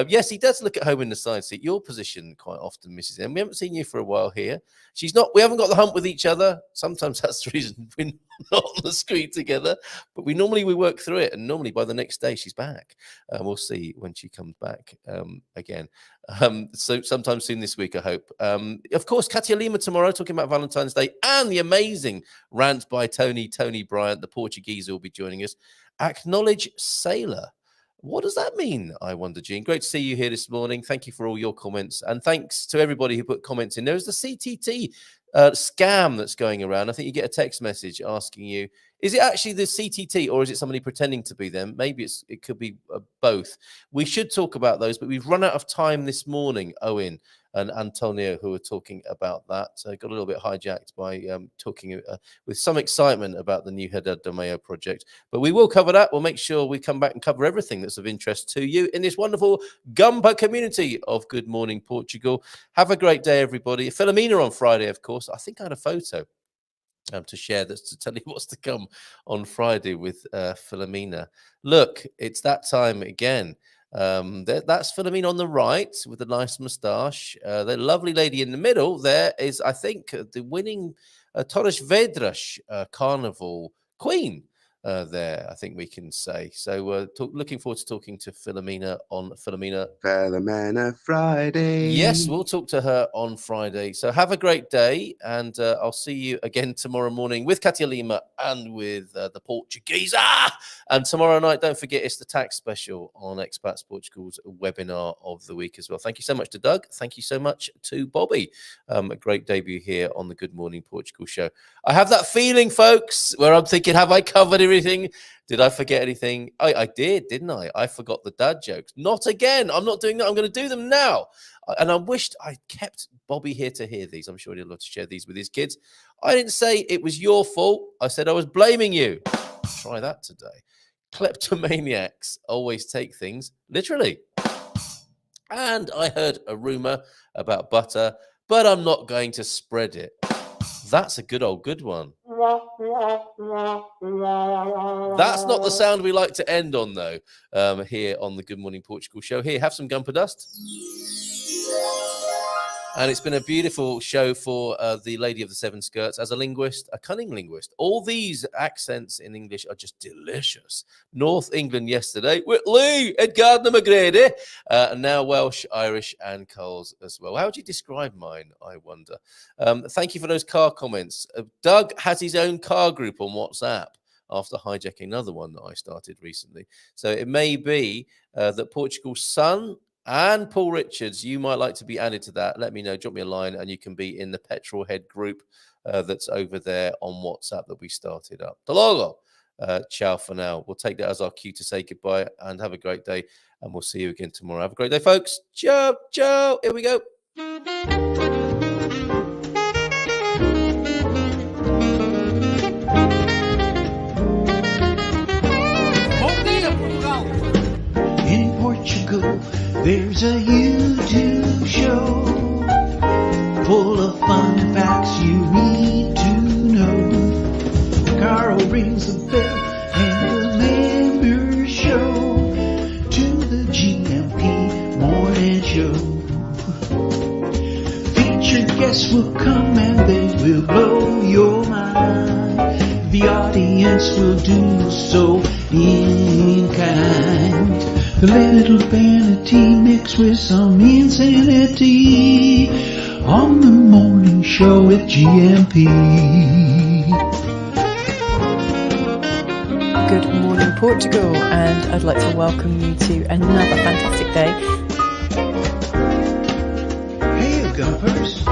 Yes, he does look at home in the side seat. Your position quite often, Mrs. M. We haven't seen you for a while here. We haven't got the hump with each other. Sometimes that's the reason we're not on the screen together. But we work through it. And normally by the next day, she's back. We'll see when she comes back again. So sometime soon this week, I hope. Of course, Katia Lima tomorrow, talking about Valentine's Day and the amazing rant by Tony Bryant, the Portuguese, will be joining us. Acknowledge sailor. What does that mean? I wonder, Jean. Great to see you here this morning. Thank you for all your comments. And thanks to everybody who put comments in. There's the CTT scam that's going around. I think you get a text message asking you, is it actually the CTT or is it somebody pretending to be them? Maybe it could be both. We should talk about those, but we've run out of time this morning, Owen and Antonio, who are talking about that. Got a little bit hijacked by talking with some excitement about the new Hedad do Mayo project. But we will cover that. We'll make sure we come back and cover everything that's of interest to you in this wonderful Gumbo community of Good Morning Portugal. Have a great day, everybody. Philomena on Friday, of course. I think I had a photo to share that's to tell you what's to come on Friday with Philomena. Look, it's that time again. That's Philomena on the right with the nice moustache. The lovely lady in the middle there is, I think, the winning Torres Vedras Carnival Queen there, I think we can say. So looking forward to talking to Philomena on Philomena Friday. Yes, we'll talk to her on Friday. So have a great day, and I'll see you again tomorrow morning with Katia Lima and with the Portuguese. And tomorrow night, don't forget, it's the tax special on Expats Portugal's webinar of the week as well. Thank you so much to Doug. Thank you so much to Bobby. A great debut here on the Good Morning Portugal show. I have that feeling, folks, where I'm thinking, have I covered it anything? Did I forget anything? I did, didn't I? I forgot the dad jokes. Not again. I'm not doing that. I'm going to do them now. And I wished I kept Bobby here to hear these. I'm sure he'd love to share these with his kids. I didn't say it was your fault. I said I was blaming you. Try that today. Kleptomaniacs always take things literally. And I heard a rumor about butter, but I'm not going to spread it. That's a good one. That's not the sound we like to end on, though, here on the Good Morning Portugal show. Here, have some Gumper Dust. And it's been a beautiful show for the Lady of the Seven Skirts as a linguist, a cunning linguist. All these accents in English are just delicious. North England yesterday with Lee and Gardner McGrady, and now Welsh, Irish, and Coles as well. How would you describe mine, I wonder? Thank you for those car comments. Doug has his own car group on WhatsApp after hijacking another one that I started recently. So it may be that Portugal's son and Paul Richards, you might like to be added to that. Let me know. Drop me a line and you can be in the Petrol Head group that's over there on WhatsApp that we started up. Logo. Ciao for now. We'll take that as our cue to say goodbye and have a great day. And we'll see you again tomorrow. Have a great day, folks. Ciao, ciao. Here we go. In Portugal, there's a YouTube show full of fun facts you need to know. Carl rings the bell and the members show to the GMP morning show. Featured guests will come and they will blow your mind. The audience will do so in kind. The little vanity mixed with some insanity on the morning show with GMP. Good morning, Portugal, and I'd like to welcome you to another fantastic day. Hey, Gumpers.